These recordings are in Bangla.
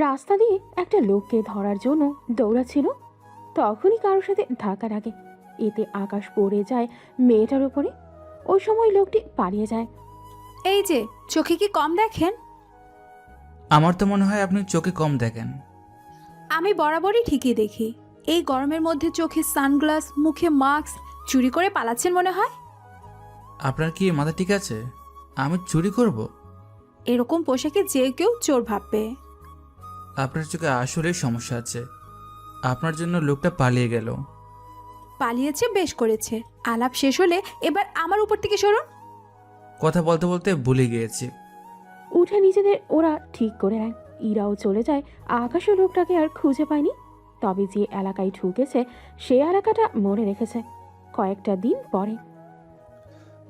রাস্তা দিয়ে একটা লোককে ধরার জন্য দৌড়াচ্ছিল, তখনই কারোর সাথে ধাক্কা লাগে। এতে আকাশ পড়ে যায় মেয়েটার উপরে। ওই সময় লোকটি পালিয়ে যায়। এই যে, চোখে কি কম দেখেন? আমার তো মনে হয় আপনি চোখে কম দেখেন। আমি বরাবরই ঠিকই দেখি। এই গরমের মধ্যে চোখে সানগ্লাস, মুখে মাস্ক, চুরি করে পালাচ্ছেন মনে হয়। আপনার কি মাথা ঠিক আছে? আমি চুরি করব? এরকম পোশাকে যে কেউ চোর ভাববে। আপনার চোখে আসলেই সমস্যা আছে। আপনার জন্য লোকটা পালিয়ে গেল। পালিয়েছে, বেশ করেছে। আলাপ শেষ হলে এবার আমার উপর থেকে সরুন। কথা বলতে বলতে ভুলে গিয়েছি। উঠে নিজেদের ওরা ঠিক করে নেয়। ইরাও চলে যায়। আকাশও লোকটাকে আর খুঁজে পায়নি। তবে যে এলাকায় ঢুকেছে সে এলাকাটা মনে রেখেছে। কয়েকটা দিন পরে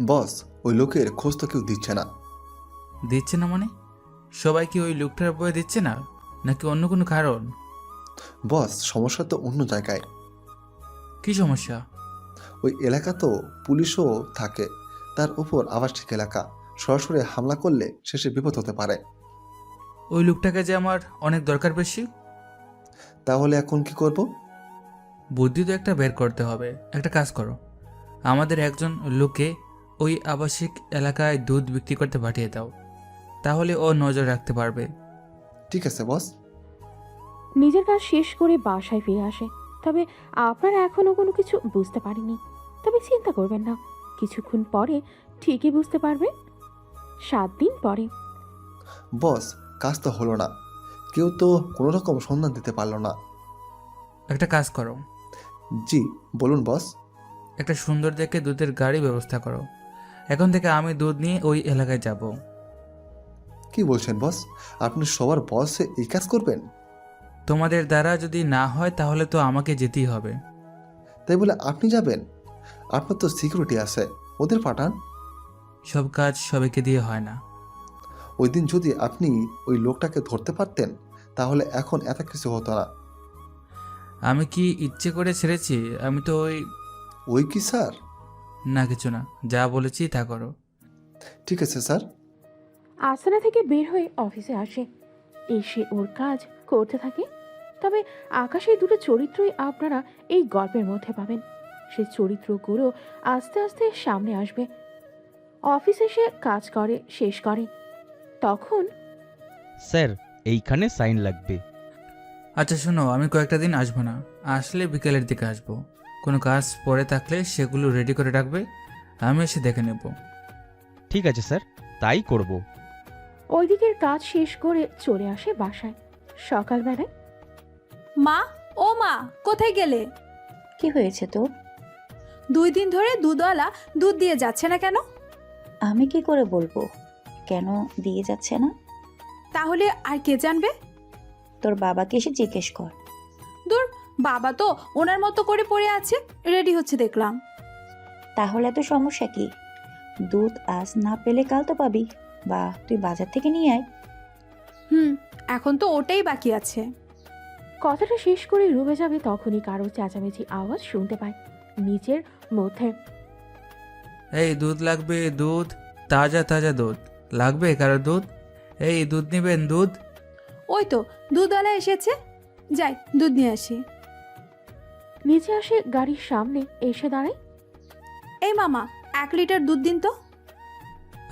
বস, ওই লোকের খোঁজ তো কেউ দিচ্ছে না। দিচ্ছে না মানে? সবাই কি ওই লোকটার বয়ে দিচ্ছে না, নাকি অন্য কোনো কারণ? বস, সমস্যা তো অন্য জায়গায়। কি সমস্যা? ওই এলাকা তো পুলিশও থাকে, তার উপর আবাসিক এলাকা। সরাসরি হামলা করলে শেষে বিপদ হতে পারে। ওই লোকটাকে যে আমার অনেক দরকার বেশি। তাহলে এখন কি করব? বুদ্ধি তো একটা বের করতে হবে। একটা কাজ করো, আমাদের একজন লোককে ওই আবাসিক এলাকায় দুধ বিক্রি করতে পাঠিয়ে দাও, তাহলে ও নজর রাখতে পারবে। ঠিক আছে বস। নিজের কাজ শেষ করে বাসায় ফিরে আসে। তবে আপনারা এখনো কোনো কিছু বুঝতে পারেনি। তবে চিন্তা করবেন না, কিছুক্ষণ পরে ঠিকই বুঝতে পারবেন। 7 দিন পরে বস, কাজ তো হলো না, কেউ তো কোনো রকম সন্ধান দিতে পারলো না। একটা কাজ করো, জি বলুন বস। একটা সুন্দর দেখে দুধের গাড়ি ব্যবস্থা করো। এখন থেকে আমি দুধ নিয়ে ওই এলাকায় যাব। কি বলছেন বস? আপনি সবার বস এই কাজ করবেন? তোমাদের দ্বারা যদি না হয় তাহলে তো আমাকে যেতেই হবে। তাই বলে আপনি যাবেন? আপনার তো সিকিউরিটি আছে, ওদের পাঠান। সব কাজ সবাইকে দিয়ে হয় না। ওই দিন যদি আপনি ওই লোকটাকে ধরতে পারতেন তাহলে এখন এত কিছু হতো না। আমি কি ইচ্ছে করে ছেড়েছি? আমি তো ওই কি স্যার? না, কিছু না, যা বলেছি তা করো। ঠিক আছে স্যার। আস্তানা থেকে বের হয়ে অফিসে আসে। এসে ওর কাজ করতে থাকে। তবে আকাশের দুটো চরিত্রই আপনারা এই গল্পের মধ্যে পাবেন। সেই চরিত্রগুলো আস্তে আস্তে সামনে আসবে। অফিসে সে কাজ করে, শেষ করে। তখন স্যার, এইখানে সাইন লাগবে। আচ্ছা শোনো, আমি কয়েকটা দিন আসবো না। আসলে বিকেলের দিকে আসবো। কোনো কাজ পড়ে থাকলে সেগুলো রেডি করে রাখবে, আমি এসে দেখে নেব। ঠিক আছে স্যার, তাই করব। ওই দিকের কাজ শেষ করে চলে আসে বাসায়। সকালবেলায় মা, ও মা, কোথায় গেলে? কি হয়েছে তোর? 2 দিন ধরে দুধওয়ালা দুধ দিয়ে যাচ্ছে না কেন? আমি কি করে বলবো কেন দিয়ে যাচ্ছে না? তাহলে আর কে জানবে? তোর বাবাকে এসে জিজ্ঞেস কর। দূর, বাবা তো ওনার মতো করে পড়ে আছে, রেডি হচ্ছে দেখলাম। তাহলে এত সমস্যা কি? দুধ আজ না পেলে কাল তো পাবি, বা তুই বাজার থেকে নিয়ে আয়। এখন তো ওটাই বাকি আছে। কথাটা শেষ করে রুমে যাবে তখনই কারো চেঁচামেচি আওয়াজ শুনতে পায় নিচের মধ্যে। এই দুধ লাগবে, দুধ, তাজা তাজা দুধ লাগবে। কারো দুধ? এই দুধ নেবেন? দুধ। ওই তো দুধওয়ালা এসেছে, যাই দুধ নিয়ে আসি। নিচে আসে, গাড়ির সামনে এসে দাঁড়ায়। এই মামা, 1 লিটার দুধ দিন তো।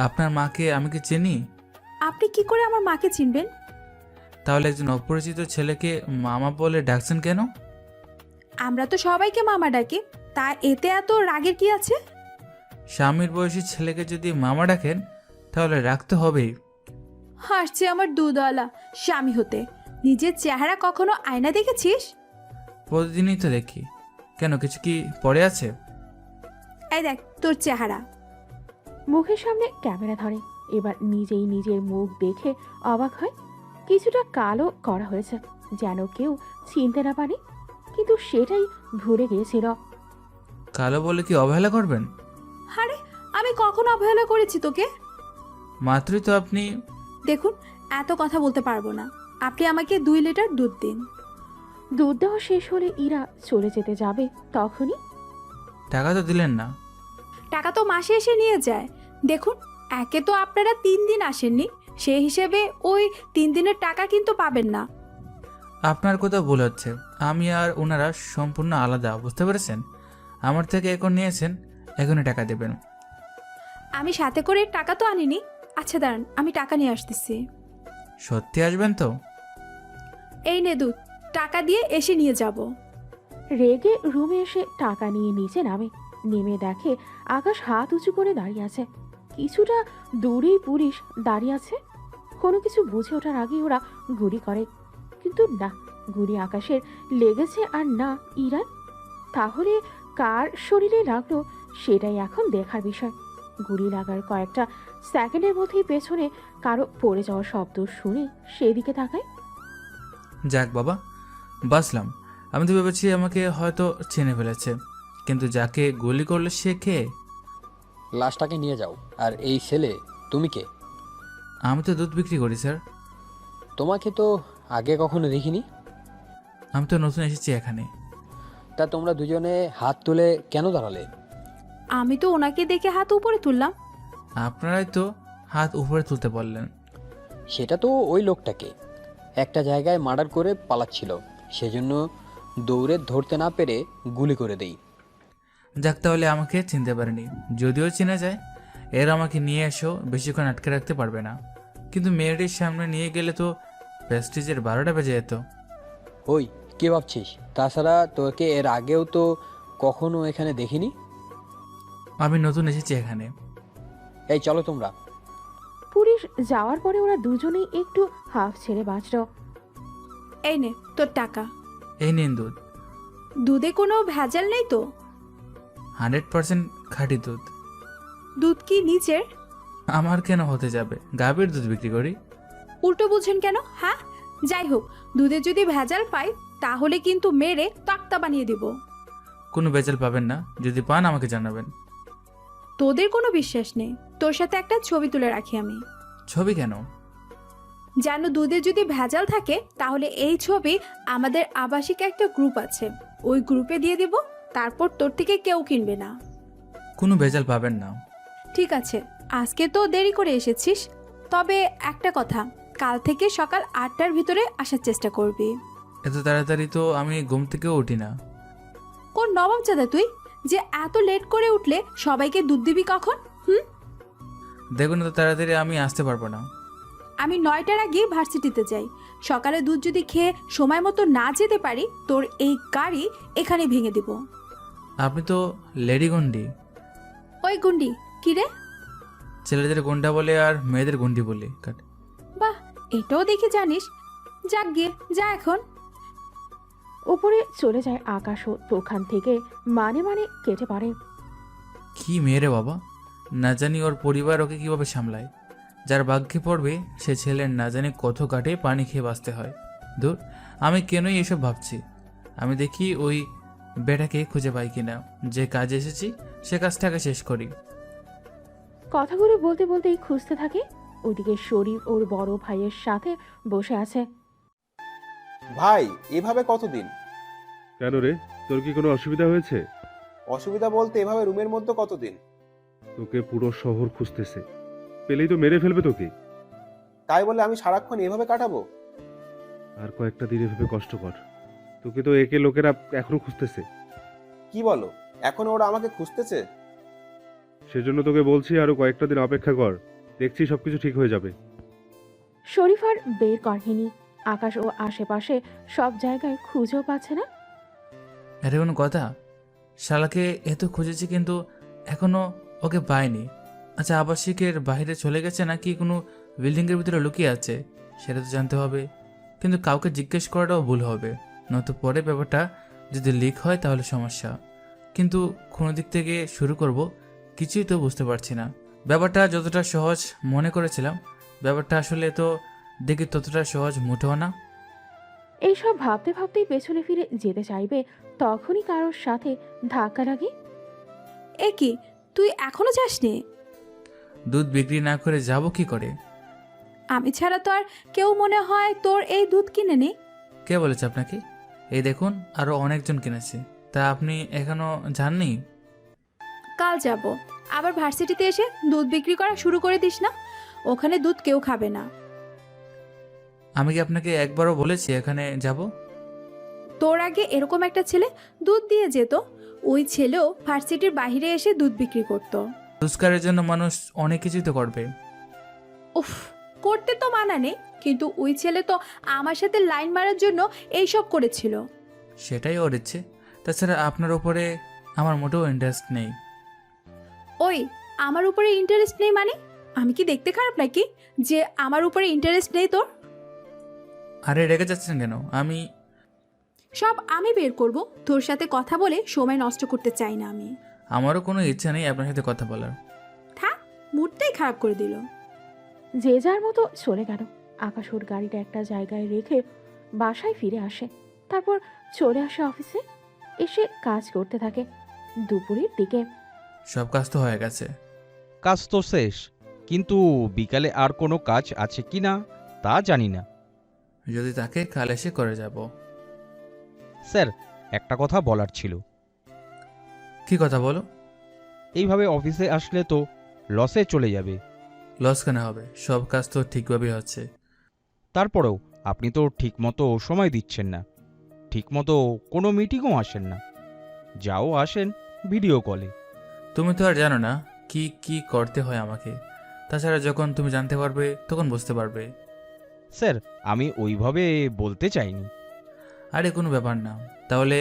আপনার মাকে আমি কি চিনি? আপনি কি করে আমার মাকে চিনবেন? তাহলে একজন অপরিচিত ছেলেকে মামা বলে ডাকছেন কেন? আমরা তো সবাইকে মামা ডাকি, তা এতে এত রাগের কি আছে? স্বামীর বয়সী ছেলেকে যদি মামা ডাকেন তাহলে রাখতে হবেই। হাসছে আমার দুধওয়ালা স্বামী হতে। নিজের চেহারা কখনো আয়না দেখেছিস? প্রতিদিনই তো দেখি। কেন, কিছু কি পড়ে আছে? এই দেখ তোর চেহারা। মুখের সামনে ক্যামেরা ধরে। এবার নিজেই নিজের মুখ দেখে অবাক হয়। কিছুটা কালো করা হয়েছে, যেন কেউ চিনতে না পারে, কিন্তু সেটাই ভুলে গিয়েছিল। কালো বলে কি অবহেলা করবেন? আরে, আমি কখনো অবহেলা করেছি তোকে? মাত্রই তো আপনি। দেখুন, এত কথা বলতে পারবো না। আপনি আমাকে 2 লিটার দুধ দিন। দুধ দেওয়া শেষ হলে ইরা চলে যেতে যাবে তখনই টাকা তো দিলেন না। টাকা তো মাসে এসে নিয়ে যায়। দেখুন, একে তো আপনারা 3 দিন আসেননি, সেই হিসেবে ওই 3 দিনের টাকা কিন্তু পাবেন না। আপনার কথা ভুল হচ্ছে। আমি আর ওনারা সম্পূর্ণ আলাদা, বুঝতে পেরেছেন? আমার থেকে এখন নিয়েছেন, এখনই টাকা দেবেন। আমি সাথে করে টাকা তো আনিনি। আচ্ছা দাঁড়ান, আমি টাকা নিয়ে আসতেছি। সত্যি আসবেন তো? এই নে দুধ, টাকা দিয়ে এসে নিয়ে যাব। রেগে রুমে এসে টাকা নিয়ে নিচে নেমে দেখে আকাশ হাত উঁচু করে দাঁড়িয়ে আছে। কিছুটা দূরেই পুলিশ দাঁড়িয়ে আছে। কোনো কিছু বুঝে ওঠার আগেই ওরা গুলি করে, কিন্তু না, গুলি আকাশের লেগেছে আর না ইরান। তাহলে কার শরীরে লাগলো সেটাই এখন দেখার বিষয়। গুলি লাগার কয়েকটা সেকেন্ডের মধ্যেই পেছনে কারো পড়ে যাওয়ার শব্দ শুনে সেদিকে তাকায়। যাক বাবা, বাঁচলাম। আমি তো ভেবেছি আমাকে হয়তো চিনে ফেলেছে, কিন্তু যাকে গুলি করলো সে কে? লাশটাকে নিয়ে যাও। আর এই ছেলে, তুমি কে? আমি তো দুধ বিক্রি করি স্যার। তোমাকে তো আগে কখনো দেখিনি। আমি তো নতুন এসেছি এখানে। তা তোমরা দুজনে হাত তুলে কেন দাঁড়ালে? আমি তো ওনাকে দেখে হাত উপরে তুললাম। আপনারাই তো হাত উপরে তুলতে বললেন। সেটা তো ওই লোকটাকে একটা জায়গায় মার্ডার করে পালাচ্ছিল, সেজন্য দৌড়ে ধরতে না পেরে গুলি করে দেই। যাক, তাহলে আমাকে চিনতে পারেনি। যদিও চিনে যায়, এর আমাকে নিয়ে এসো, বেশিক্ষণ আটকে রাখতে পারবে না। কিন্তু মেয়েটির সামনে নিয়ে গেলে তো প্রেস্টিজের 12টা বেজে যেত। ওই কে ভাবছিস? তাছাড়া তোকে এর আগেও তো কখনো এখানে দেখিনি। আমি নতুন এসেছি এখানে। এই চলো তোমরা। পুলিশ যাওয়ার পরে ওরা দুজনেই একটু হাফ ছেড়ে বাঁচল। এই নে তোর টাকা। এই নিন দুধ। দুধে কোনো ভেজাল নেই তো? 100% খাঁটি দুধ। দুধ কি নিচের? আমার কেন হতে যাবে? গাভীর দুধ বিক্রি করি। উল্টো বুঝছেন কেন? হ্যাঁ, যাই হোক, দুধে যদি ভেজাল পাই তাহলে কিন্তু মেরে তাক্তা বানিয়ে দিব। কোনো বেচাল পাবেন না, যদি পান আমাকে জানাবেন। তোদের কোনো বিশ্বাস নেই। তোর সাথে একটা ছবি তুলে রাখি আমি, ছবি কেন? যেন দুধে যদি ভেজাল থাকে তাহলে এই ছবি আমাদের আবাসিক একটা গ্রুপ আছে, ওই গ্রুপে দিয়ে দিব। তারপর তোর থেকে কেউ কিনবে না। কোনো বেচাল পাবেন না। ঠিক আছে, আজকে তো দেরি করে এসেছিস, তবে একটা কথা, কাল থেকে সকাল 8টার ভিতরে আসার চেষ্টা করবি। এত তাড়াতাড়ি তো আমি ঘুম থেকেও উঠি না। কোন নবাব চাঁদা তুই যে এত লেট করে উঠলে সবাইকে দুধ দিবি কখন? দেখুন, এত তাড়াতাড়ি আমি আসতে পারবো না। আমি 9টার আগে ভার্সিটিতে যাই। সকালে দুধ যদি খেয়ে সময় মতো না যেতে পারি, তোর এই গাড়ি এখানে ভেঙে দিব। আপনি তো লেডি গন্ডি। ওই গুন্ডি কি রে? ছেলেদের গন্ডা বলে আর মেয়েদের গন্ডি বলে। বাহ, এটাও দেখি জানিস। যাক গিয়ে যা এখন। উপরে চলে যায় আকাশও ওখান থেকে মানে কেটে পারে। কি মেয়ে রে বাবা! না জানি ওর পরিবার ওকে কিভাবে সামলায়। যার ভাগ্যে পড়বে সে ছেলের না জানি কত কাটে পানি খেয়ে বাঁচতে হয়। দূর, আমি কেনই এসব ভাবছি। আমি দেখি ওই বেটাকে খুঁজে পাই কিনা। যে কাজে এসেছি সে কাজটাকে শেষ করি। কথাগুলো বলতে বলতেই খুঁজতে থাকে। ওদিকে শরীফ ওর বড় ভাইয়ের সাথে বসে আছে। ভাই, এভাবে কতদিন? কেন রে, তোর কি কোনো অসুবিধা হয়েছে? অসুবিধা বলতে এভাবে রুমের মধ্যে কতদিন? তোকে পুরো শহর খুঁজতেছে, পেলেই তো মেরে ফেলবে তোকে। তাই বলে আমি সারাক্ষণ এভাবে কাটাবো? আর কয়েকটা দিন এভাবে কষ্ট কর। তোকে তো একে লোকেরা এখনো খুঁজতেছে। কি বলো, এখন ওরা আমাকে খুঁজতেছে? সেজন্য তোকে বলছি আরো কয়েকটা দিন অপেক্ষা কর, দেখছি সবকিছু ঠিক হয়ে যাবে। শরীফ আর বের করেনি। আকাশ ও আশেপাশে সব জায়গায় খুঁজেও পাচ্ছে না। এটা কোনো কথা? শালাকে এত খুঁজেছি কিন্তু এখনো ওকে পাইনি। আচ্ছা, আবাসিকের বাইরে চলে গেছে নাকি কোনো বিল্ডিংয়ের ভিতরে লুকিয়ে আছে সেটা তো জানতে হবে। কিন্তু কাউকে জিজ্ঞেস করাটাও ভুল হবে, নয়তো পরে ব্যাপারটা যদি লিক হয় তাহলে সমস্যা। কিন্তু কোনো দিক থেকে শুরু করব কিছুই তো বুঝতে পারছি না। ব্যাপারটা যতটা সহজ মনে করেছিলাম, ব্যাপারটা আসলে তো দেখি ততটা সহজ মোটেও না। এইসব ভাবতে ভাবতেই পেছনে ফিরে যেতে চাইবে, তখনই কারোর সাথে ধাক্কা লাগে। এ কি, তুই এখনো যাসনি? দুধ বিক্রি না করে যাব কি করে? আমি ছাড়া তো আর কেউ মনে হয় তোর এই দুধ কিনে নি। কে বলেছে আপনাকে? এই দেখুন, আরও অনেকজন কিনেছে। তা আপনি এখনো জাননি? কাল যাব। আবার ভার্সিটিতে এসে দুধ বিক্রি করা শুরু করে দিস না। ওখানে দুধ কেউ খাবে না। আমি কি আপনাকে একবারও বলেছি এখানে যাব? তোর আগে এরকম একটা ছেলে দুধ দিয়ে যেত, ওই ছেলেও ভার্সিটির বাইরে এসে দুধ বিক্রি করত। রোজগারের জন্য মানুষ অনেক কিছুই তো করবে। উফ, করতে তো মানা নেই, কিন্তু ওই ছেলে তো আমার সাথে লাইন মারার জন্য এইসব করেছিল। সেটাই ওর ইচ্ছে। তাছাড়া আপনার ওপরে আমার মোটেও ইন্টারেস্ট নেই। ওই, আমার উপরে ইন্টারেস্ট নেই মানে? আমি কি দেখতে খারাপ নাকি যে আমার উপরে ইন্টারেস্ট নেই তোর? আরে রেগে যাচ্ছেন কেন? সব আমি বের করব। তোর সাথে কথা বলে সময় নষ্ট করতে চাই না আমি। আমারও কোনো ইচ্ছা নেই আপনার সাথে কথা বলার। থাক, মুডটাই খারাপ করে দিল। যে যার মতো চলে গেল। আকাশ ওর গাড়িটা একটা জায়গায় রেখে বাসায় ফিরে আসে। তারপর চলে আসে অফিসে, এসে কাজ করতে থাকে। দুপুরের দিকে সব কাজ তো হয়ে গেছে। কাজ তো শেষ, কিন্তু বিকালে আর কোনো কাজ আছে কি না তা জানি না। যদি তাকে কাল এসে করে যাব। স্যার, একটা কথা বলার ছিল। কি কথা বলো? এইভাবে অফিসে আসলে তো লসে চলে যাবে। লস কেন হবে? সব কাজ তো ঠিকভাবেই হচ্ছে। তারপরেও আপনি তো ঠিকমতো সময় দিচ্ছেন না, ঠিকমতো কোনো মিটিংও আসেন না, যাও আসেন ভিডিও কলে। তুমি তো আর জানো না কি কি করতে হয় আমাকে। তাছাড়া যখন তুমি জানতে পারবে তখন বুঝতে পারবে। স্যার, আমি ওইভাবে বলতে চাইনি। আরে কোনো ব্যাপার না। তাহলে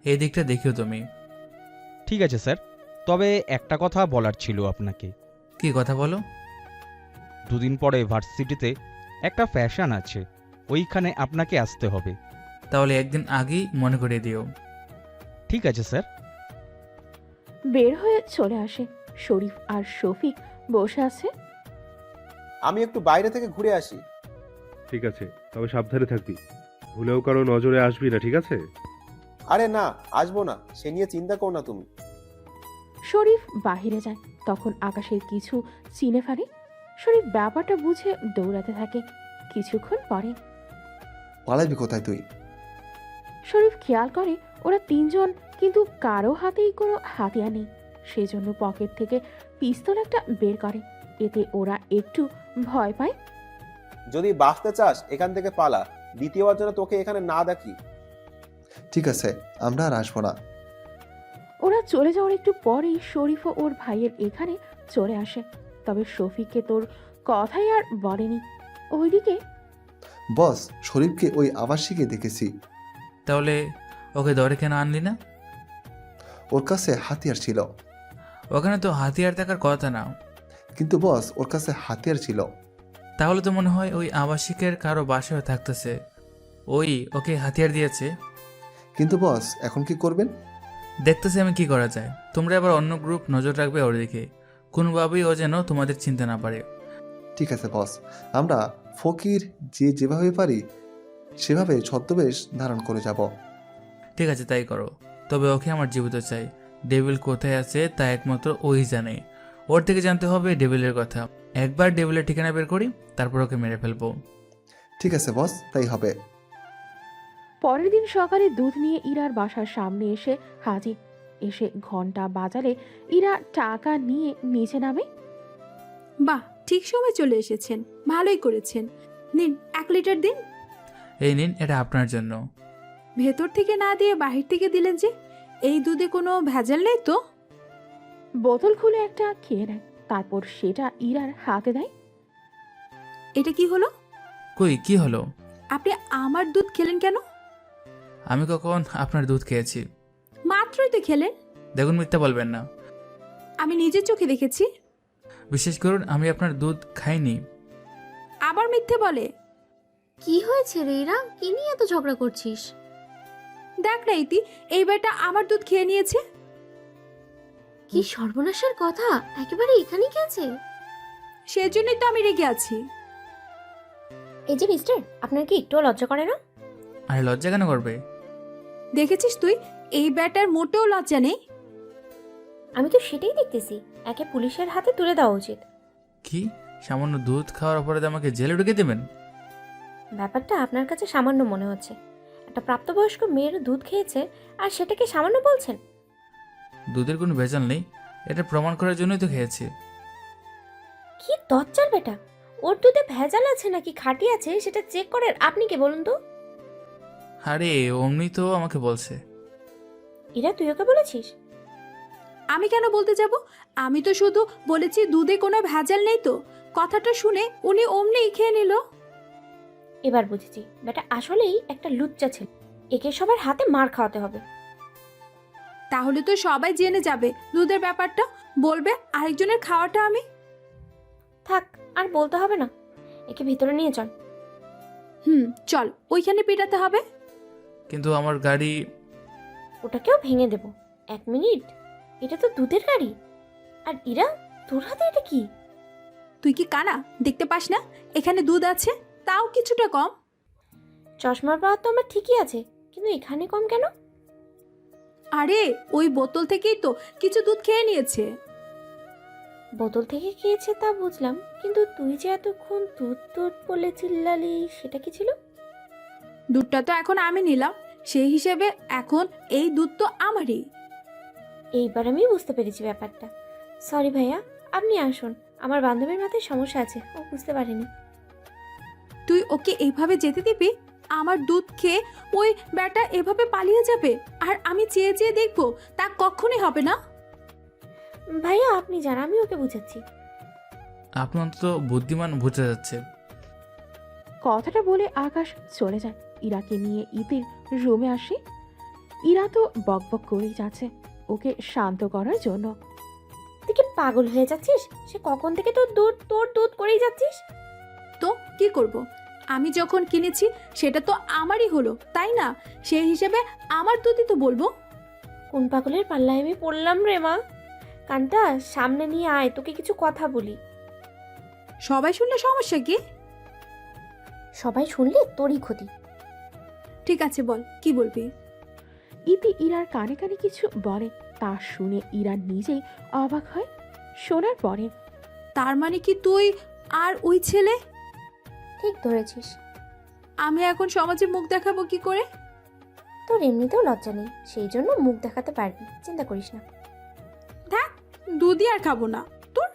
এই দিকটা দেখিও তুমি। ঠিক আছে স্যার, তবে একটা কথা বলার ছিল আপনাকে। কি কথা বলো? দুদিন পরে ভার্সিটিতে একটা ফ্যাশন আছে, ওইখানে আপনাকে আসতে হবে। তাহলে একদিন আগেই মনে করিয়ে দিও। ঠিক আছে স্যার। বের হয়ে চলে আসে। শরীফ আর শফিক বসে আছে। আমি একটু বাইরে থেকে ঘুরে আসি। ঠিক আছে, তবে সাবধানে থাকবি, ভুলেও কারো নজরে আসবি না, ঠিক আছে? আরে না, আসবো না, সে নিয়ে চিন্তা করো না তুমি। শরীফ বাহিরে যায়। তখন আকাশের কিছু চিনে ফেলে। শরীফ ব্যাপারটা বুঝে দৌড়াতে থাকে। কিছুক্ষণ পরে পালাবি কোথায় তুই? শরীফ খেয়াল করে ওরা তিনজন, কিন্তু কারো হাতেই কোনো হাতিয়ার নেই। সেজন্য পকেট থেকে পিস্তল একটা বের করে। এতে ওরা একটু ভয় পায়। যদি বাঁচতে চাস এখান থেকে পালা, দ্বিতীয়বার যেন তোকে এখানে না দেখি। ঠিক আছে, আমরা আর আসবো না। ওরা চলে যাওয়ার একটু পরেই শরীফ ও ওর ভাইয়ের এখানে চলে আসে। তবে শফিককে তোর কথাই আর বলেনি। ওইদিকে বস, শরীফকে ওই আবাসিকে দেখেছি। তাহলে ওকে ধরে কেন আনলি না? ওর কাছে হাতিয়ার ছিল। ওখানে তো হাতিয়ার থাকার কথা না। কিন্তু বস, ওর কাছে হাতিয়ার ছিল। তাহলে তো মনে হয় ওই আবাসিকের কারো বাসায় থাকতেছে, ওই ওকে হাতিয়ার দিয়েছে। কিন্তু বস, এখন কি করবেন? দেখতেছি আমি কি করা যায়। তোমরা আবার অন্য গ্রুপ নজর রাখবে ওর দিকে, কোনোভাবেই ও যেন তোমাদের চিনতে না পারে। ঠিক আছে বস, আমরা ফকির যে যেভাবে পারি সেভাবে ছদ্মবেশ ধারণ করে যাব। ঠিক আছে, তাই করো। তবে ওকে আমার জীবিত চাই। ডেভিল কোথায় আছে তা একমাত্র ওই জানে। ওর থেকে জানতে হবে ডেভিলের কথা। একবার ডেভিলের ঠিকানা বের করি, তারপর ওকে মেরে ফেলবো। ঠিক আছে বস, তাই হবে। পরের দিন সকালে দুধ নিয়ে ইরার বাসার সামনে এসে হাজির। এসে ঘন্টা বাজালে ইরা টাকা নিয়ে নিচে নামে। বাহ, ঠিক সময় চলে এসেছেন, ভালোই করেছেন। নিন 1 লিটার দিন। এই নিন, এটা আপনার জন্য। ভেতর থেকে না দিয়ে বাহির থেকে দিলেন যে, এই দুধে কোনো ভেজাল নেই তো? বোতল খুলে একটা খেয়ে নেয়, তারপর সেটা ইরার হাতে দেয়। এটা কি হলো? কই কি হলো? আপনি আমার দুধ খেলেন কেন? আমি কখন আপনার দুধ খেয়েছি? মাত্রই তো খেলেন। দেখুন, মিথ্যা বলবেন না। আমি নিজের চোখে দেখেছি। বিশেষ করুন, আমি আপনার দুধ খাইনি। আবার মিথ্যে বলে। কি হয়েছে রে ইরা, কি নিয়ে এত ঝগড়া করছিস? দেখ না ইতি, এই বেটা আমার দুধ খেয়ে নিয়েছে। কি সর্বনাশের কথা, একেবারে এখানেই গেছে। সেজন্যই তো আমি রেগে আছি। এই যে মিস্টার, আপনার কি একটু লজ্জা করে না? আরে লজ্জা কেন করবে? দেখেছিস তুই, এই বেটার মোটেও লজ্জা নেই। আমি তো সেটাই দেখতেছি, একে পুলিশের হাতে তুলে দেওয়া উচিত। কি, সামান্য দুধ খাওয়ার অপরাধে আমাকে জেলে ঢুকে দেবেন? ব্যাপারটা আপনার কাছে সামান্য মনে হচ্ছে। একটা প্রাপ্তবয়স্ক মেয়ের দুধ খেয়েছে আর সেটাকে সামান্য বলছেন? দুধের কোনো ভেজাল নেই, এটা প্রমাণ করার জন্যই তো খেয়েছি। কি দজ্জাল বেটা, ওর দুধে ভেজাল আছে নাকি খাঁটি আছে সেটা চেক করেন আপনি কে বলুন তো? আরে অমনি তো আমাকে বলছে। এরা তুই ওকে বলেছিস? আমি কেন বলতে যাব? আমি তো শুধু বলেছি দুধে কোনো ভেজাল নেই। তো কথাটা শুনে উনি অমনিই খেয়ে নিল। এবার বুঝেছি বেটা আসলেই একটা লুচ্চা ছেলে, একে সবার হাতে মার খাওয়াতে হবে। তাহলে তো সবাই জেনে যাবে দুধের ব্যাপারটা, বলবে আরেকজনের খাওয়াটা আমি। থাক, আর বলতে হবে না, একে ভিতরে নিয়ে চল। চল, ওইখানে পিটাতে হবে। কিন্তু আমার গাড়ি। ওটাকেও ভেঙে দেব। 1 মিনিট, এটা তো দুধের গাড়ি। আর ইরা, তোর হাতে এটা কি? তুই কি কানা দেখতে পাস না এখানে দুধ আছে, তাও কিছুটা কম? চশমার পাওয়ার তো আমার ঠিকই আছে, কিন্তু এখানে কম কেন? আরে ওই বোতল থেকেই তো কিছু দুধ খেয়ে নিয়েছে। বোতল থেকে খেয়েছে তা বুঝলাম, কিন্তু তুই যে এতক্ষণ দুধ দুধ বলে চিল্লালি, সেটা কি ছিল? দুধটা তো এখন আমি নিলাম, সেই হিসেবে এখন এই দুধ তো আমারই। এইবার আমি বুঝতে পেরেছি ব্যাপারটা। সরি ভাইয়া, আপনি আসুন। আমার বান্ধবীর মাথায় সমস্যা আছে, ও বুঝতে পারেনি। তুই ওকে এইভাবে যেতে দিবি? আমার দুধ খেয়ে ওই ব্যাটা এভাবে পালিয়ে যাবে আর আমি চেয়ে চেয়ে দেখবো? তা কখনোই হবে না। ভাইয়া আপনি যান, আমি ওকে বুঝাচ্ছি। আপনি অন্তত বুদ্ধিমান বুঝে যাচ্ছে। কথাটা বলে আকাশ চলে যায়। ইরাকে নিয়ে ইতির রুমে আসে। ইরা তো বকবক করেই যাচ্ছে ওকে শান্ত করার জন্য। তুই কি পাগল হয়ে যাচ্ছিস? সে কখন থেকে তোর দুধ করেই যাচ্ছিস। তো কি করব? আমি যখন কিনেছি সেটা তো আমারই হলো, তাই না? সেই হিসেবে আমার দুধই তো বলবো। কোন পাগলের পাল্লায় আমি পড়লাম রে মা? কানটা সামনে নিয়ে আয়, তোকে কিছু কথা বলি। সবাই শুনলে সমস্যা কি? সবাই শুনলে তোরই ক্ষতি। ঠিক আছে, বল কি বলবি। ইতি ইরার কানে কানে কিছু বলে, তা শুনে ইরা নিজেই অবাক হয়। শোনার পরে তার মানে কি তুই আর ওই ছেলে? ঠিক ধরেছিস। আমি এখন সমাজে মুখ দেখাবো কি করে? তোর এমনিতেও লজ্জা নেই, সেই জন্য মুখ দেখাতে পারবি, চিন্তা করিস না। দেখ, দুধই আর খাবো না তোর।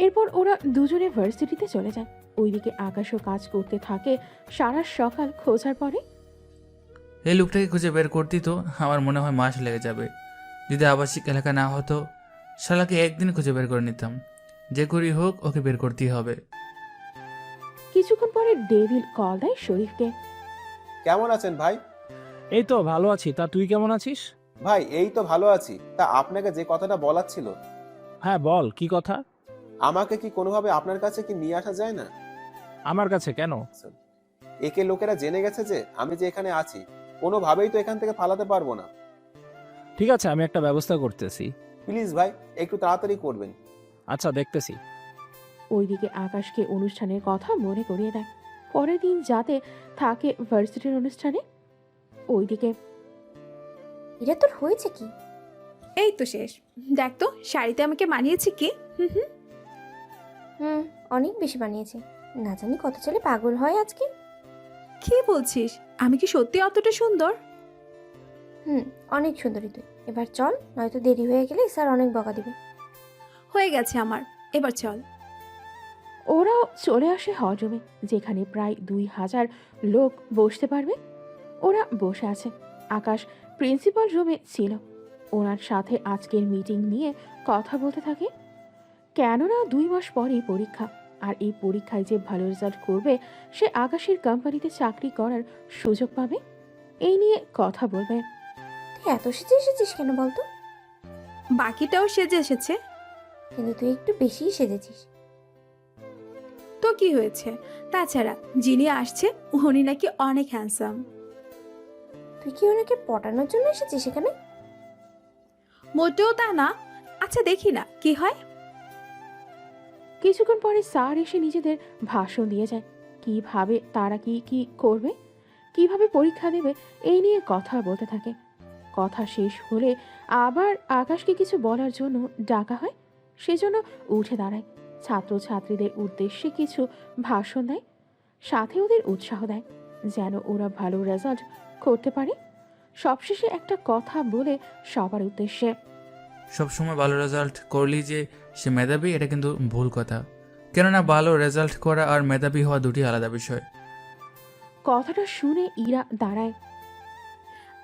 এরপর ওরা দুজনে ভার্সিটিতে চলে যায়। ওইদিকে আকাশও কাজ করতে থাকে সারা সকাল খোঁজার পরে। এই লোকটাকে খুঁজে বের করতেই তো আমার মনে হয় মাস লেগে যাবে। যদি আবাসিক এলাকা না হতো, শালাকে একদিন খুঁজে বের করে নিতাম। যে করেই হোক ওকে বের করতেই হবে। কিছুক্ষণ পরে ডেভিল কল দেয় শরীফকে। কেমন আছেন ভাই? এই তো ভালো আছি, তা তুই কেমন আছিস? ভাই এই তো ভালো আছি। তা আপনাকে যে কথাটা বলার ছিল। হ্যাঁ বল, কি কথা? আমাকে কি কোনোভাবে আপনার কাছে কি নিয়ে আসা যায় না? আমার কাছে কেন? একে লোকেরা জেনে গেছে যে আমি যে এখানে আছি, কোনোভাবেই তো এখান থেকে পালাতে পারবো না। ঠিক আছে, আমি একটা ব্যবস্থা করতেছি। প্লিজ ভাই, একটু তাড়াতাড়ি করবেন। আচ্ছা, দেখতেছি। ওইদিকে আকাশকে অনুষ্ঠানের কথা মনে করিয়ে দেয়। পরের দিন যাতে থাকে ভার্সিটির অনুষ্ঠানে। ওইদিকে এটা তোর হয়েছে কি? এই তো শেষ। দেখ তো শাড়িতে আমাকে মানিয়েছে কি? অনেক বেশি বানিয়েছে। না জানি কত ছেলে পাগল হয় আজকে। কি বলছিস? আমি কি সত্যি অতটা সুন্দর? অনেক সুন্দরী তুই। এবার চল, নয়তো দেরি হয়ে গেলে স্যার অনেক বকা দিবে। হয়ে গেছে আমার, এবার চল। ওরাও চলে আসে হলরুমে, যেখানে প্রায় 2000 লোক বসতে পারবে। ওরা বসে আছে। আকাশ প্রিন্সিপাল রুমে ছিল। ওনার সাথে আজকের মিটিং নিয়ে কথা বলতে থাকে। কেননা 2 মাস পরেই পরীক্ষা, আর এই পরীক্ষায় যে ভালো রেজাল্ট করবে সে আকাশের কোম্পানিতে চাকরি করার সুযোগ পাবে। এই নিয়ে কথা বলবে। তুই এত সেজে এসেছিস কেন বলতো? বাকিটাও সেজে এসেছে। কিন্তু তুই একটু বেশিই সেজেছিস। তো কি হয়েছে? তাছাড়া যিনি আসছে উনি নাকি অনেক হ্যান্ডসাম। তুই কি ওনাকে পটানোর জন্য এসেছিস এখানে? মোটেও তা না। আচ্ছা দেখি না কি হয়। কিছুক্ষণ পরে স্যার এসে নিজেদের ভাষণ দিয়ে যায়। কিভাবে তারা কি করবে, কিভাবে পরীক্ষা দেবে, এই নিয়ে কথা বলতে থাকে। কথা শেষ হলে আবার আকাশকে কিছু বলার জন্য ডাকা হয়। সেজন্য উঠে দাঁড়ায়, ছাত্রছাত্রীদের উদ্দেশ্যে কিছু ভাষণ দেয়, সাথে ওদের উৎসাহ দেয় যেন ওরা ভালো রেজাল্ট করতে পারে। সবশেষে একটা কথা বলে সবার উদ্দেশ্যে, সবসময় ভালো রেজাল্ট করলেই যে সে মেধাবী এটা কিন্তু ভুল কথা। কেননা ভালো রেজাল্ট করা আর মেধাবী হওয়া দুটি আলাদা বিষয়। কথাটা শুনে ইরা দাঁড়ায়।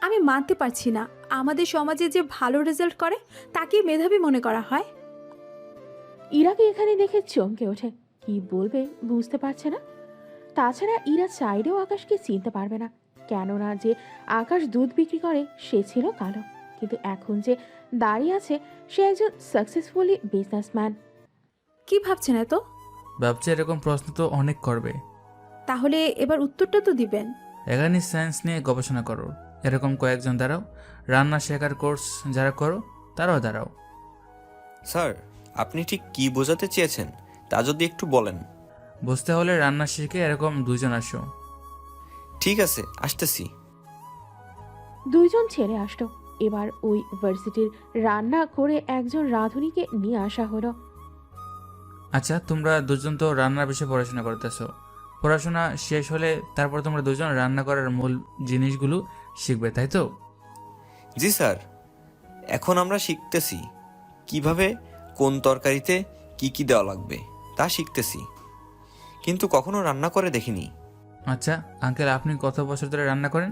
আমি মানতে পারছি না, আমাদের সমাজে যে ভালো রেজাল্ট করে তাকে মেধাবী মনে করা হয়। ইরাকে এখানে দেখে চমকে ওঠে, কি বলবে বুঝতে পারছে না। তাছাড়া ইরা চাইলেও আকাশকে চিনতে পারবে না, কেননা যে আকাশ দুধ বিক্রি করে সে ছিল কালো, কিন্তু এখন যে দাঁড়িয়ে আছে সে একজন সাকসেসফুলি বিজনেসম্যান। কি ভাবছেন এত? ভাবছি এরকম প্রশ্ন তো অনেক করবে, তাহলে এবার উত্তরটা তো দিবেন। এখানে সায়েন্স নিয়ে গবেষণা করো, এরকম কয়েকজন দাঁড়াও, রান্না শেখার কোর্স যারা করো তারাও দাঁড়াও। স্যার, আপনি ঠিক কি বোঝাতে চেয়েছেন তা যদি একটু বলেন। বুঝতে হলে রান্না শিখে এরকম দুজন আসো। ঠিক আছে, আসতেছি। দুইজন ছেলে আসলো। এবার ওই ভার্সিটির রান্না করে একজন রাঁধুনিকে নিয়ে আসা হলো। আচ্ছা, তোমরা দুজন তো রান্নার বিষয়ে পড়াশোনা করতেছো, পড়াশোনা শেষ হলে তারপর তোমরা দুজন রান্না করার মূল জিনিসগুলো শিখবে, তাই তো? জি স্যার, এখন আমরা শিখতেছি কিভাবে কোন তরকারিতে কি কি দেওয়া লাগবে তা শিখতেছি, কিন্তু কখনো রান্না করে দেখিনি। আচ্ছা আঙ্কেল, আপনি কত বছর ধরে রান্না করেন?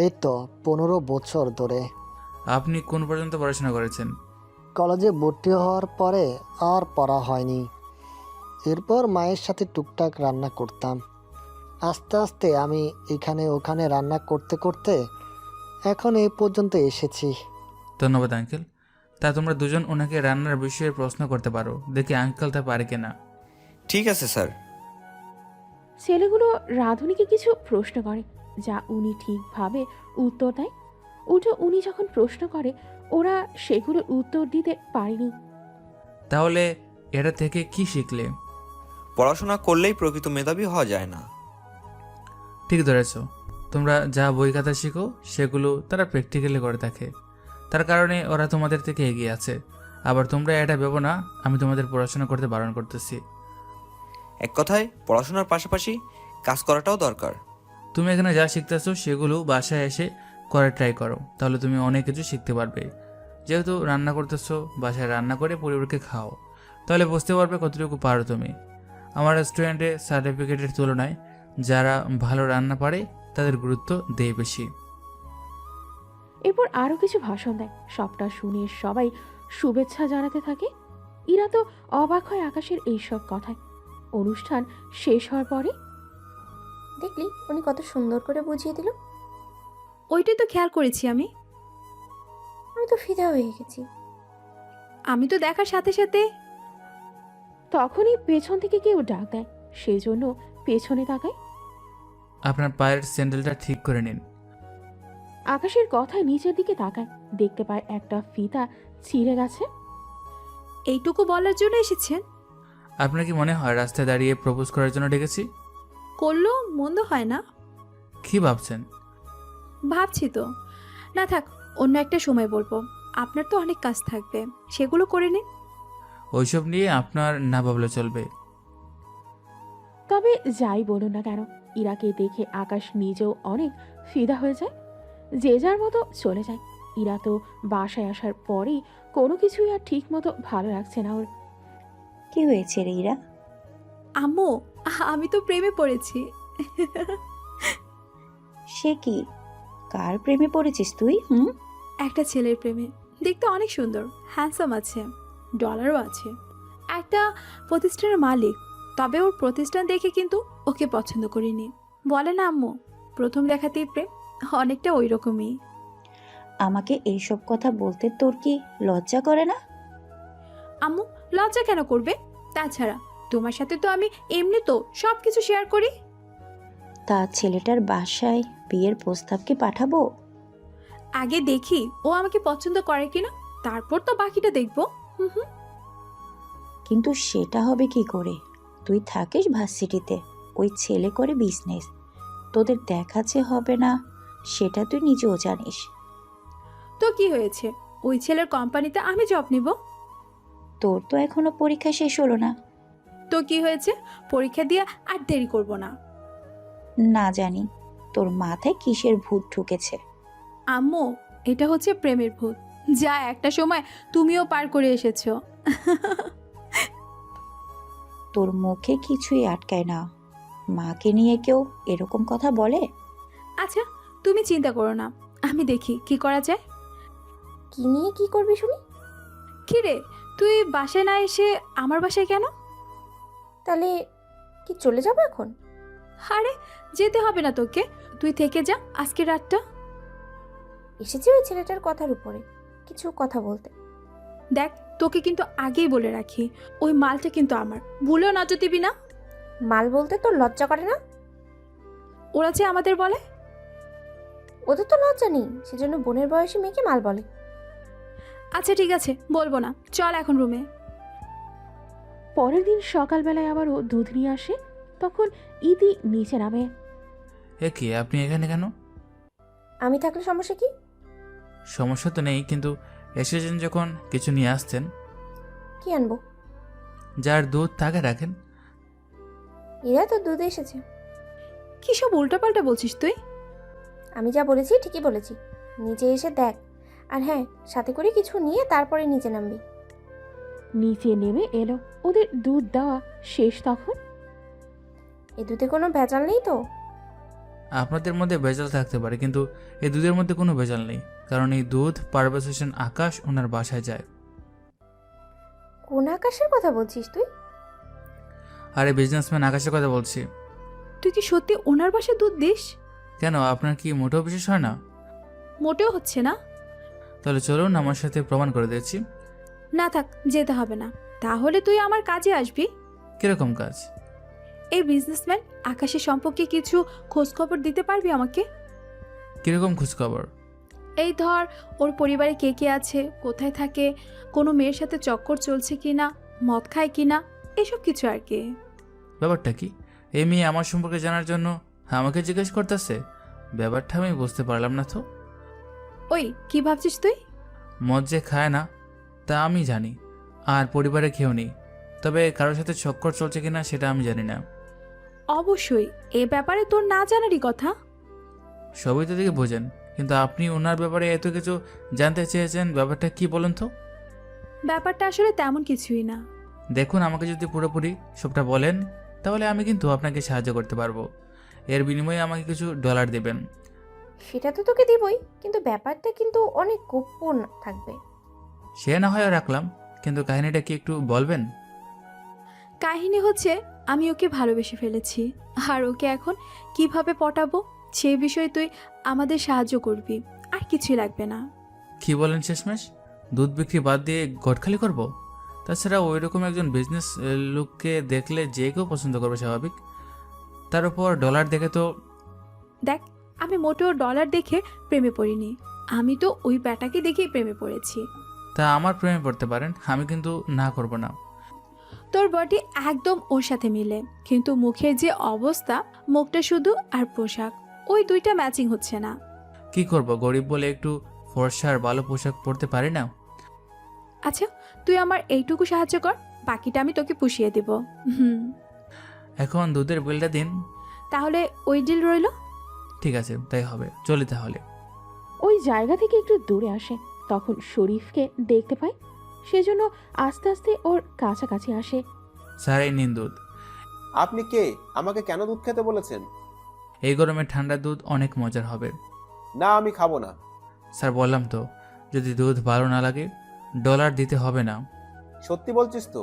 এই তো 15 বছর ধরে। আপনি কোন পর্যন্ত পড়াশোনা করেছেন? কলেজে ভর্তি হওয়ার পরে আর পড়া হয়নি। এরপর মায়ের সাথে টুকটাক রান্না করতাম। আস্তে আস্তে আমি এখানে ওখানে রান্না করতে করতে এখন এই পর্যন্ত এসেছি। ধন্যবাদ আঙ্কেল। তা তোমরা দুজন ওনাকে রান্নার বিষয়ে প্রশ্ন করতে পারো, দেখি আঙ্কেল তা পারে কিনা। ঠিক আছে স্যার। ছেলেগুলো রাঁধুনিকে কিছু প্রশ্ন করে, যা উনি ঠিকভাবে উত্তর দেয়। উল্টো উনি যখন প্রশ্ন করে ওরা সেগুলোর উত্তর দিতে পারেনি। তাহলে এটা থেকে কি শিখলে? পড়াশোনা করলেই প্রকৃত মেধাবী হওয়া যায় না। ঠিক ধরেছ, তোমরা যা বই খাতা শিখো সেগুলো তারা প্র্যাকটিক্যালি করে থাকে, তার কারণে ওরা তোমাদের থেকে এগিয়ে আছে। আবার তোমরা এটা ভেবো না আমি তোমাদের পড়াশোনা করতে বারণ করতেছি। এক কথায় পড়াশোনার পাশাপাশি কাজ করাটাও দরকার। তুমি এখানে যা শিখতেছো সেগুলো বাসায় এসে করে ট্রাই করো, তাহলে তুমি অনেক কিছু শিখতে পারবে। যেহেতু রান্না করতেছো, বাসায় রান্না করে পরিবারকে খাও, তাহলে বুঝতে পারবে কতটুকু পারো তুমি। আমার রেস্টুরেন্টে সার্টিফিকেটের তুলনায় যারা ভালো রান্না পারে তাদের গুরুত্ব দেয় বেশি। এরপর আরও কিছু ভাষণ দেয়। সবটা শুনে সবাই শুভেচ্ছা জানাতে থাকে। ইরা তো অবাক হয় আকাশের এইসব কথায়। অনুষ্ঠান শেষ হওয়ার পরে দেখলি উনি কত সুন্দর করে বুঝিয়ে দিল। ওইটাই তো খেয়াল করেছি আমি। আমি তো ফিদা হয়ে গেছি। আমি তো দেখার সাথে সাথে তখনই পেছন থেকে কেউ ডাক দেয়, সেই জন্য পেছনে তাকায়। আপনার পায়ের স্যান্ডেলটা ঠিক করে নিন। আকাশের কথায় নিচের দিকে তাকায়, দেখতে পায় একটা ফিতা ছিঁড়ে গেছে। এইটুকু বলার জন্য এসেছেন? আপনার কি মনে হয় রাস্তায় দাঁড়িয়ে প্রপোজ করার জন্য ডেকেছি? করলেও মন্দ হয় না। কি ভাবছেন? ভাবছি তো। না থাক, অন্য একটা সময় বলবো। আপনার তো অনেক কাজ থাকবে, সেগুলো করে নিন। ওইসব নিয়ে আপনার না ভাবলে চলবে। তবে যাই বলুন না কেন, ইরাকে দেখে আকাশ নিজেও অনেক ফিদা হয়ে যায়। যে যার মতো চলে যায়। ইরা তো বাসায় আসার পরেই কোনো কিছুই আর ঠিক মতো ভালো লাগছে না ওর। কি হয়েছে রে ইরা? আম্মু, আমি তো প্রেমে পড়েছি। সে কি? কার প্রেমে পড়েছিস তুই? একটা ছেলের প্রেমে। দেখতে অনেক সুন্দর, হ্যান্ডসাম আছে, ডলারও আছে, একটা প্রতিষ্ঠানের মালিক। তবে ওর প্রতিষ্ঠান দেখে কিন্তু ওকে পছন্দ করিনি। বলে না আম্মু, প্রথম দেখাতেই প্রেম, অনেকটা ওই রকমই। আমাকে এইসব কথা বলতে তোর কি লজ্জা করে না? আম্মু, লজ্জা কেন করবে? তাছাড়া তোমার সাথে তো আমি এমনি তো সব কিছু শেয়ার করি। তা ছেলেটার বাসায় বিয়ের প্রস্তাব কি পাঠাবো? আগে দেখি ও আমাকে পছন্দ করে কিনা, তারপর তো বাকিটা দেখবো। কিন্তু সেটা হবে কি করে? তুই থাকিস ভার্সিটিতে, ওই ছেলে করে বিজনেস, তোদের দেখাচ্ছে হবে না সেটা তুই নিজেও জানিস। তো কি হয়েছে, ওই ছেলের কোম্পানিতে আমি জব নিব। তোর তো এখনো পরীক্ষা শেষ হলো না। তো কি হয়েছে, পরীক্ষা দিয়ে আর দেরি করব না। না জানি তোর মাথায় কিসের ভূত ঢুকেছে। আম্মু, এটা হচ্ছে প্রেমের ভূত, যা একটা সময় তুমিও পার করে এসেছো। তোর মুখে কিছুই আটকায় না। মাকে নিয়ে কেউ এরকম কথা বলে? আচ্ছা তুমি চিন্তা করো না, আমি দেখি কি করা যায়। কি নিয়ে কি করবি শুনি? কি রে, তুই বাসায় না এসে আমার বাসায় কেন? তাহলে কি চলে যাবো এখন? আরে যেতে হবে না তোকে, তুই থেকে যা আজকে রাতটা। এসেছি ওই ছেলেটার কথার উপরে কিছু কথা বলতে। দেখ তোকে কিন্তু আগেই বলে রাখি, ওই মালটা কিন্তু আমার, ভুলেও নজর দিবি না। মাল বলতে তোর লজ্জা করে না? ওরা যে আমাদের বলে। ওদের তো লজ্জা নেই, সেজন্য বোনের বয়সী মেয়েকে মাল বলে। আচ্ছা ঠিক আছে, বলবো না, চল এখন রুমে। পরের দিন সকালবেলায় আবারও দুধ নিয়ে আসে। তখন ইতি নিচে নামে। এ কি, আপনি এখানে কেন? আমি থাকলে সমস্যা কি? সমস্যা তো নেই, কিন্তু এসেছেন যখন কিছু নিয়ে আসতেন। কি আনবো? যার দুধ তাকে রাখেন। এরা তো দুধে এসেছে। কি সব উল্টাপাল্টা বলছিস তুই? আমি যা বলেছি ঠিকই বলেছি, নিচে এসে দেখ। আর হ্যাঁ, সাথে করে কিছু নিয়ে তারপরে নিচে নামবি। নিচে নেমে এলো। ওদের দুধ দেওয়া শেষ তখন। এ দুধে কোনো ভেজাল নেই তো? আপনাদের মধ্যে ভেজাল থাকতে পারে, কিন্তু এই দুধের মধ্যে কোনো ভেজাল নেই, কারণ এই দুধ পারভেজ হোসেন আকাশ ওনার বাসায় যায়। কোন আকাশের কথা বলছিস তুই? আরে বিজনেসম্যান আকাশের কথা বলছি। তুই কি সত্যি ওনার বাসায় দুধ দিস? কেন, আপনার কি মোটেও বিশেষ হয় না? মোটেও হচ্ছে না। তাহলে চলুন, আমার সাথে প্রমাণ করে দিচ্ছি। না থাক, যেতে হবে না। তাহলে তুই আমার কাজে আসবি। কিরকম কাজ? এই বিজনেসম্যান আকাশের সম্পর্কে কিছু খোঁজ খবর দিতে পারবি আমাকে? কিরকম খোঁজখবর? এই ধর, ওর পরিবারে কে কে আছে, কোথায় থাকে, কোনো মেয়ের সাথে চক্কর চলছে কিনা, মদ খায় কিনা, এসব কিছু আর কি। ব্যাপারটা কি? এই মেয়ে আমার সম্পর্কে জানার জন্য আমাকে জিজ্ঞেস করতেছে? ব্যাপারটা আমি বুঝতে পারলাম না তো। ওই কি ভাবছিস তুই? মদ যে খায় না তা আমি জানি, আর পরিবারে কেউ নেই, তবে কারোর সাথে চক্কর চলছে কিনা সেটা আমি জানি না। অবশ্যই এ ব্যাপারে তোর না জানারই কথা। সবই তো দিকে বোঝেন, কিন্তু আপনি ওনার ব্যাপারে এত কিছু জানতে চেয়েছেন, ব্যাপারটা কি বলেন তো? ব্যাপারটা আসলে তেমন কিছুই না। দেখুন, আমাকে যদি পুরোপুরি সবটা বলেন তাহলে আমি কিন্তু আপনাকে সাহায্য করতে পারবো। এর বিনিময়ে আমাকে কিছু ডলার দেবেন। সেটা তো তোকে দিবই, কিন্তু ব্যাপারটা কিন্তু অনেক গোপন থাকবে। সে না হয় রাখলাম, কিন্তু কাহিনীটা কি একটু বলবেন? কাহিনী হচ্ছে, আমি ওকে ভালোবেসে ফেলেছি, আর ওকে এখন কিভাবে পটাবো সেই বিষয়ে তুই আমাদের সাহায্য করবি, আর কিছুই লাগবে না। কি বলেন শেষমেশ? দুধ বিক্রি বাদ দিয়ে গটখালি করব? তাছাড়া ওই রকম একজন বিজনেস লোককে দেখলে যে কেউ পছন্দ করবে, স্বাভাবিক। তার উপর ডলার দেখে তো। দেখ, আমি মোটেও ডলার দেখে প্রেমে পড়িনি, আমি তো ওই ব্যাটাকে দেখেই প্রেমে পড়েছি। তা আমার প্রেমে পড়তে পারেন, আমি কিন্তু না করব না। তোর বডি একদম ওর সাথে মিলে, কিন্তু মুখের যে অবস্থা, মুখটা শুধু আর পোশাক, ওই দুইটা ম্যাচিং হচ্ছে না। কি করব, গরিব বলে একটু ফর্সা আর ভালো পোশাক পরতে পারি না। আচ্ছা, তুই আমার এইটুকু সাহায্য কর, বাকিটা আমি তোকে পুষিয়ে দেব। এখন দুধের বিলটা দিন। তাহলে ওই ডিল রইল। ঠিক আছে, তাই হবে, চলি তাহলে। ওই জায়গা থেকে একটু দূরে আসে। তখন শরীফকে দেখতে পায়, সেজন্য আস্তে আস্তে ওর কাছাকাছি আসে। স্যার, এই নিন দুধ। আপনি কে? আমাকে কেন দুধ খেতে বলেছেন? এই গরমে ঠান্ডা দুধ অনেক মজার হবে। না, আমি খাবো না। স্যার, বললাম তো, যদি দুধ ভালো না লাগে ডলার দিতে হবে না। সত্যি বলছিস তো?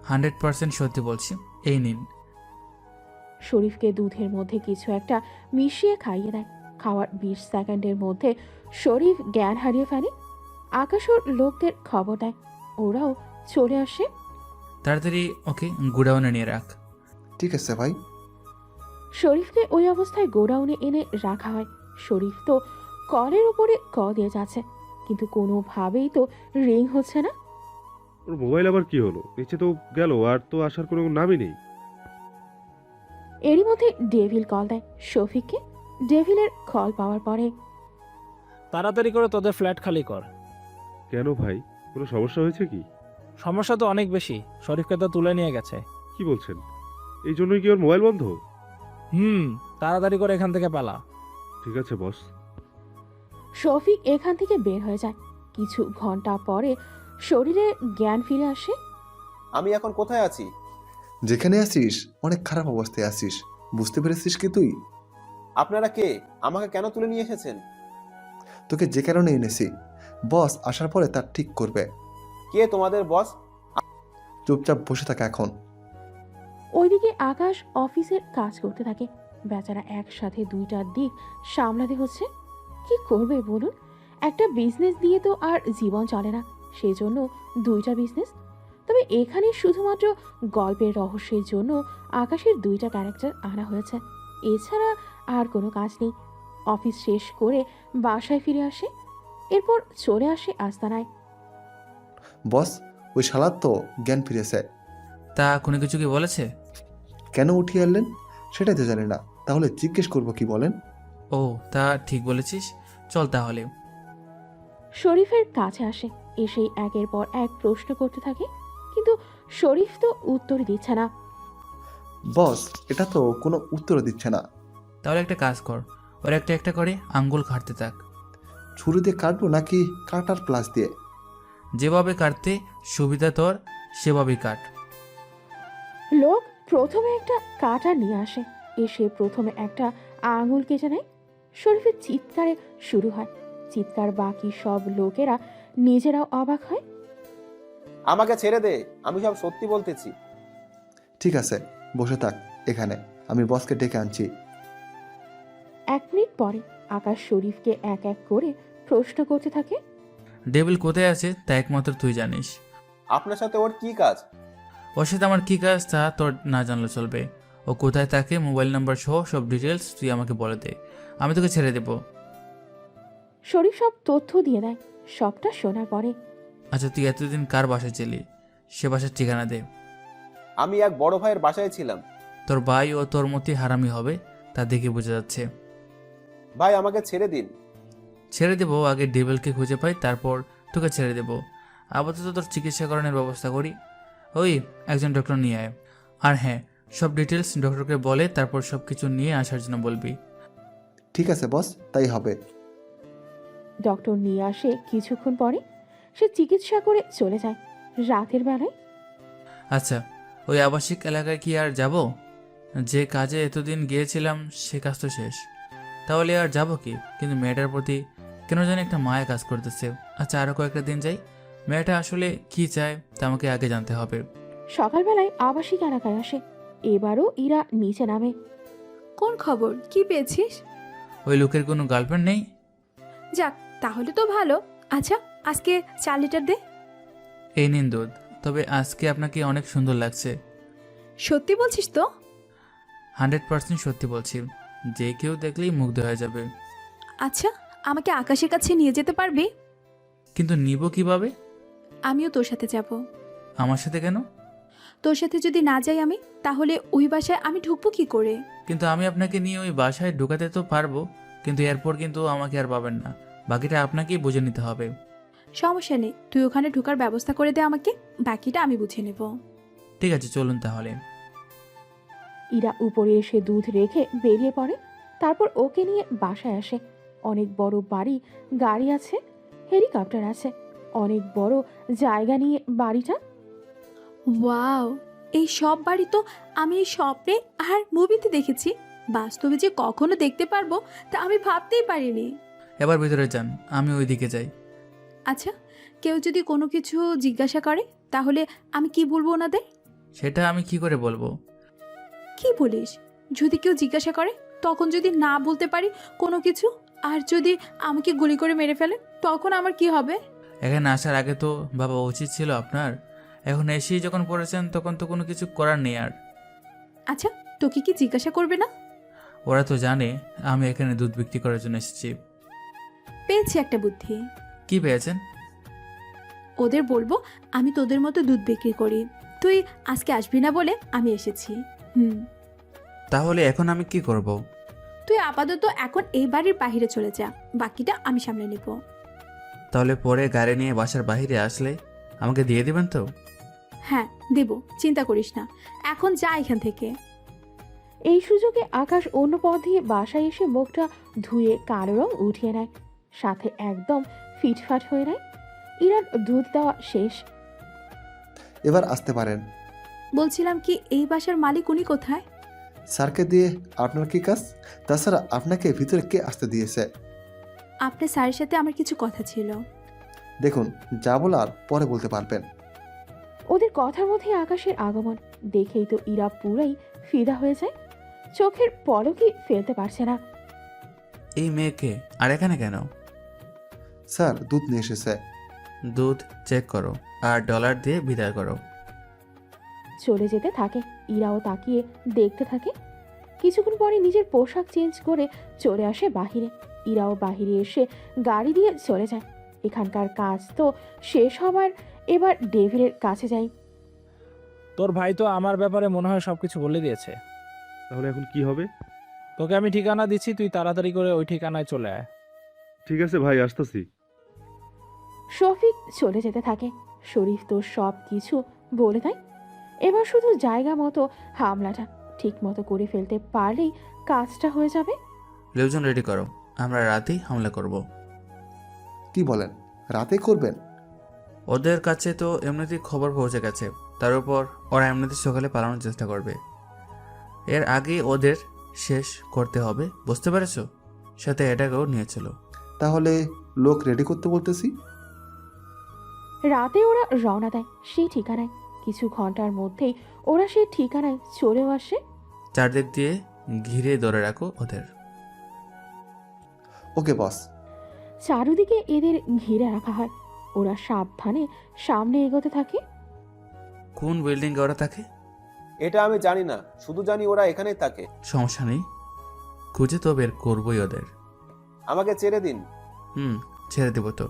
100% সত্যি বলছি, এই নিন। শরীফকে দুধের মধ্যে কিছু একটা মিশিয়ে খাইয়ে দেয়। খাওয়ার 20 সেকেন্ডের মধ্যে শরীফ জ্ঞান হারিয়ে ফেলে। আকাশ ওর লোকদের খবর দেয়, ওরাও চলে আসে। তাড়াতাড়ি ওকে গুডাউনে নিয়ে রাখ। ঠিক আছে ভাই। শরীফকে ওই অবস্থায় গোডাউনে এনে রাখা হয়। শরীফ তো কলের উপরে কল দিয়ে যাচ্ছে, কিন্তু কোনোভাবেই তো রিং হচ্ছে না। ওর মোবাইল আবার কি হলো? নিচে তো গেল, আর তো আসার কোনো নামই নেই। এরই মধ্যে ডেভিল কল দেয় শফিককে। ডেভিলের কল পাওয়ার পরে, তাড়াতাড়ি করে তোদের ফ্ল্যাট খালি কর। কেন ভাই, কোনো সমস্যা হয়েছে কি? সমস্যা তো অনেক বেশি, শরীফকে তো তুলে নিয়ে গেছে। কি বলছেন? এই জন্যই কি ওর মোবাইল বন্ধ? তাড়াতাড়ি করে এখান থেকে পালা। ঠিক আছে বস। শফিক এখান থেকে বের হয়ে যায়। কিছু ঘন্টা পরে শরীরে জ্ঞান ফিরে আসে। আমি এখন কোথায় আছি? যেখানে আছিস অনেক খারাপ অবস্থায় আছিস, বুঝতে পেরেছিস কি তুই? আপনারা কে? আমাকে কেন তুলে নিয়ে এসেছেন? তোকে যে কারণে এনেছি, বস আসার পরে তার ঠিক করবে। কে তোমাদের বস? চুপচাপ বসে থাক এখন। ওইদিকে আকাশ অফিসের কাজ করতে থাকে। বেচারা একসাথে দুইটা দিক সামলাতে হচ্ছে। কি করবে বলুন? একটা বিজনেস দিয়ে তো আর জীবন চলে না, সেজন্য দুইটা বিজনেস। তবে এখানে শুধুমাত্র গল্পের রহস্যের জন্য আকাশের দুইটা ক্যারেক্টার আনা হয়েছে, এছাড়া আর কোনো কাজ নেই। অফিস শেষ করে বাসায় ফিরে আসে, এরপর চলে আসে আস্তানায়। বস, ওই শালার তো জ্ঞান ফিরেছে। তা কোনো কিছু কি বলেছে? কেন উঠিয়ে আনলেন সেটাই তো জানি না, তাহলে জিজ্ঞেস করবো কি বলেন? ও, তা ঠিক বলেছিস, চল তাহলে। শরীফের কাছে আসে, এসেই একের পর এক প্রশ্ন করতে থাকে, কিন্তু শরীফ তো উত্তর দিচ্ছে না। বস, এটা তো কোনো উত্তর দিচ্ছে না। তাহলে একটা কাজ কর, ওর একটা একটা করে আঙ্গুল কাটতে থাক। ছুরি দিয়ে কাটবো নাকি কাটার প্লাস দিয়ে? যেভাবে কাটতে সুবিধা তোর সেভাবেই কাট। লোক প্রথমে একটা কাঁটা নিয়ে আসে, এসে প্রথমে একটা আঙুল কেটে নেয়। শরীফের চিৎকারে শুরু হয়, চিৎকার বাকি সব লোকেরা নিজেরাও অবাক হয়। আমাকে ছেড়ে দে, আমি সব সত্যি বলতেছি। ঠিক আছে, বসে থাক এখানে, আমি বসকে ডেকে আনছি। 1 মিনিট পরে আকাশ শরীফকে এক এক করে প্রশ্ন করতে থাকে। ডেভিল কোথায় আছে তা একমাত্র তুই জানিস। আপনার সাথে ওর কি কাজ? ওর সাথে আমার কী কাজ তা তোর না জানলে চলবে। ও কোথায় থাকে, মোবাইল নাম্বার সহ সব ডিটেলস তুই আমাকে বলে দে, আমি তোকে ছেড়ে দেবো। শরীফ সব তথ্য দিয়ে দেয়। সবটা শোনার পরে, আচ্ছা, তুই এতদিন কার বাসায় ছিলি, সে বাসার ঠিকানা দে। আমি এক বড় ভাইয়ের বাসায় ছিলাম। তোর ভাই ও তোর মতোই হারামি হবে, তা দেখে বোঝা যাচ্ছে। ভাই, আমাকে ছেড়ে দিন। ছেড়ে দেবো, আগে ডেভিলকে খুঁজে পাই, তারপর তোকে ছেড়ে দেবো। আপাতত তোর চিকিৎসা করানোর ব্যবস্থা করি। ওই একজন ডক্টর নিয়ে আয়। আর হ্যাঁ, সব ডিটেলস ডক্টরকে বলে তারপর সব কিছু নিয়ে আসার জন্য বলবি। ঠিক আছে বস, তাই হবে। ডক্টর নিয়ে আসে। কিছুক্ষণ পরে সে চিকিৎসা করে চলে যায়। রাতের বেলায় আচ্ছা, ওই আবাসিক এলাকায় কি আর যাব? যে কাজে এতদিন গিয়েছিলাম সে কাজ তো শেষ, তাহলে আর যাব কি? কিন্তু মেয়েটার প্রতি কেন জানি একটা মায়া কাজ করতেছে। আচ্ছা, আরও কয়েকটা দিন যাই, মেয়েটা আসলে কি চায় তা আমাকে আগে জানতে হবে। সকালবেলায় আবাসিক এলাকায় আসে। এবারও ইরা নিচে নামে। কোন খবর, কি পেয়েছিস? ওই লোকের কোনো গার্লফ্রেন্ড নেই? যাক, তাহলে তো ভালো। আচ্ছা, আজকে 4 লিটার দে। এই নিন দুধ, তবে আজকে আপনাকে অনেক সুন্দর লাগছে। সত্যি বলছিস তো? 100% সত্যি বলছি, যে কেউ দেখলেই মুগ্ধ হয়ে যাবে। আচ্ছা, আমাকে আকাশের কাছে নিয়ে যেতে পারবি? কিন্তু নিব কিভাবে? আমিও তোর সাথে যাব। আমার সাথে কেন? তোর সাথে যদি না যাই আমি, তাহলে ওই বাসায় আমি ঢুকবো কি করে? কিন্তু আমি আপনাকে নিয়ে ওই বাসায় ঢুকাতে তো পারবো, কিন্তু এরপর কিন্তু আমাকে আর পাবেন না। বাকিটা আপনাকেই বুঝে নিতে হবে। সমস্যা নেই, তুই ওখানে ঢোকার ব্যবস্থা করে দে আমাকে, বাকিটা আমি বুঝে নেব। ঠিক আছে, চলুন তাহলে। ইরা উপরে এসে দুধ রেখে বেরিয়ে পড়ে। তারপর ওকে নিয়ে বাসায় আসে। অনেক বড় বাড়ি, গাড়ি আছে, হেলিকপ্টার আছে, অনেক বড় জায়গা নিয়ে বাড়িটা। ওয়াও, এই সব বাড়ি তো আমি এই স্বপ্নে আর মুভিতে দেখেছি, বাস্তবে যে কখনো দেখতে পারবো তা আমি ভাবতেই পারিনি। এবার ভিতরে যান, আমি ওই দিকে যাই। আচ্ছা, কেউ যদি কোনো কিছু জিজ্ঞাসা করে তাহলে আমি কি বলবো ওনাদের? সেটা আমি কি করে বলবো? কি বলিস? যদি কেউ জিজ্ঞাসা করে তখন যদি না বলতে পারি কোনো কিছু, আর যদি আমাকে গুলি করে মেরে ফেলে তখন আমার কি হবে? এখানে আসার আগে তো বাবা উচিত ছিল আপনার, এখন এসেই যখন পড়েছেন তখন তো কোনো কিছু করার নেই আর। আচ্ছা, তোকে কি জিজ্ঞাসা করবে না? ওরা তো জানে আমি এখানে দুধ বিক্রি করার জন্য এসেছি। পেয়েছি একটা বুদ্ধি। কি পেয়েছেন? ওদের বলবো আমি তোদের মতো দুধ বিক্রি করি, তুই আজকে আসবি না বলে আমি এসেছি। তাহলে এখন আমি কি করব? তুই আপাতত এখন এই বাড়ির বাইরে চলে যা, বাকিটা আমি সামলে নেব। তাহলে পরে গাড়ি নিয়ে বাসার বাইরে আসলে আমাকে দিয়ে দিবেন তো? হ্যাঁ দেব, চিন্তা করিস না, এখন যা এখান থেকে। এই সুযোগে আকাশ অন্য পথ দিয়ে বাসায় এসে মুখটা ধুয়ে কালো রং উঠিয়ে নেয়, সাথে একদম ফিটফাট হয়ে নেয়। ইরার দুধ দেওয়া শেষ। এবার আসতে পারেন। বলছিলাম কি এই বাসার মালিক উনি কোথায়? স্যারকে দিয়ে আপনার কি কাজ? তাছাড়া আপনাকে ভিতরে কে আসতে দিয়েছে? আপনার স্যারের সাথে আমার কিছু কথা ছিল। দেখুন, যা বলার পরে বলতে পারবেন। ওদের কথার মধ্যে আকাশের আগমন দেখেই তো ইরা পুরাই ফিদা হয়ে যায়, চোখের পলকই ফেলতে পারছে না। এই মেয়েকে আর এখানে কেন? স্যার দুধ নিয়ে এসেছে। দুধ চেক করো আর ডলার দিয়ে বিদায় করো। চলে যেতে থাকে। ইরাও তাকিয়ে দেখতে থাকে। কিছুক্ষণ পরে নিজের পোশাক চেঞ্জ করে চলে আসে বাহিরে। ইরাও বাহিরে এসে গাড়ি দিয়ে চলে যায়। এখানকার কাজ তো শেষ হবার, এবার ডেভিলের কাছে যাই। তোর ভাই তো আমার ব্যাপারে মনে হয় সবকিছু বলে দিয়েছে। তাহলে এখন কি হবে? তোকে আমি ঠিকানা দিচ্ছি, তুই তাড়াতাড়ি করে ওই ঠিকানায় চলে আয়। ঠিক আছে ভাই, আসতেছি। শফিক চলে যেতে থাকে। শরীফ তো সব কিছু বলে দেয়। এবার শুধু জায়গা মতো হামলাটা ঠিক মতো করে ফেলতে পারলেই কাজটা হয়ে যাবে। লোকজন রেডি করো, আমরা রাতেই হামলা করব। কি বলেন, রাতে করবেন? ওদের কাছে তো এমনিতেই খবর পৌঁছে গেছে, তার উপর ওরা এমনিতেই সকালে পালানোর চেষ্টা করবে। এর আগে ওদের শেষ করতে হবে, বুঝতে পেরেছো? সাথে এটাকেও নিয়েছিল। তাহলে লোক রেডি করতে বলতেছি। রাতে ওরা রওনা দেয় সেই ঠিকানায়। কিছু ঘন্টার মধ্যেই ওরা সেই ঠিকানায় চলেও আসে। চারদিক দিয়ে ঘিরে ধরে রাখো ওদের। ওকে বস। চারুদিকে এদের ঘিরে রাখা হয়। ওরা সাবধানে সামনে এগোতে থাকে। কোন বিল্ডিংয়ে ওরা থাকে? এটা আমি জানি না, শুধু জানি ওরা এখানেই থাকে। সমস্যা নেই, খুঁজে তো বের করবোই ওদের। আমাকে ছেড়ে দিন। ছেড়ে দেবো তো,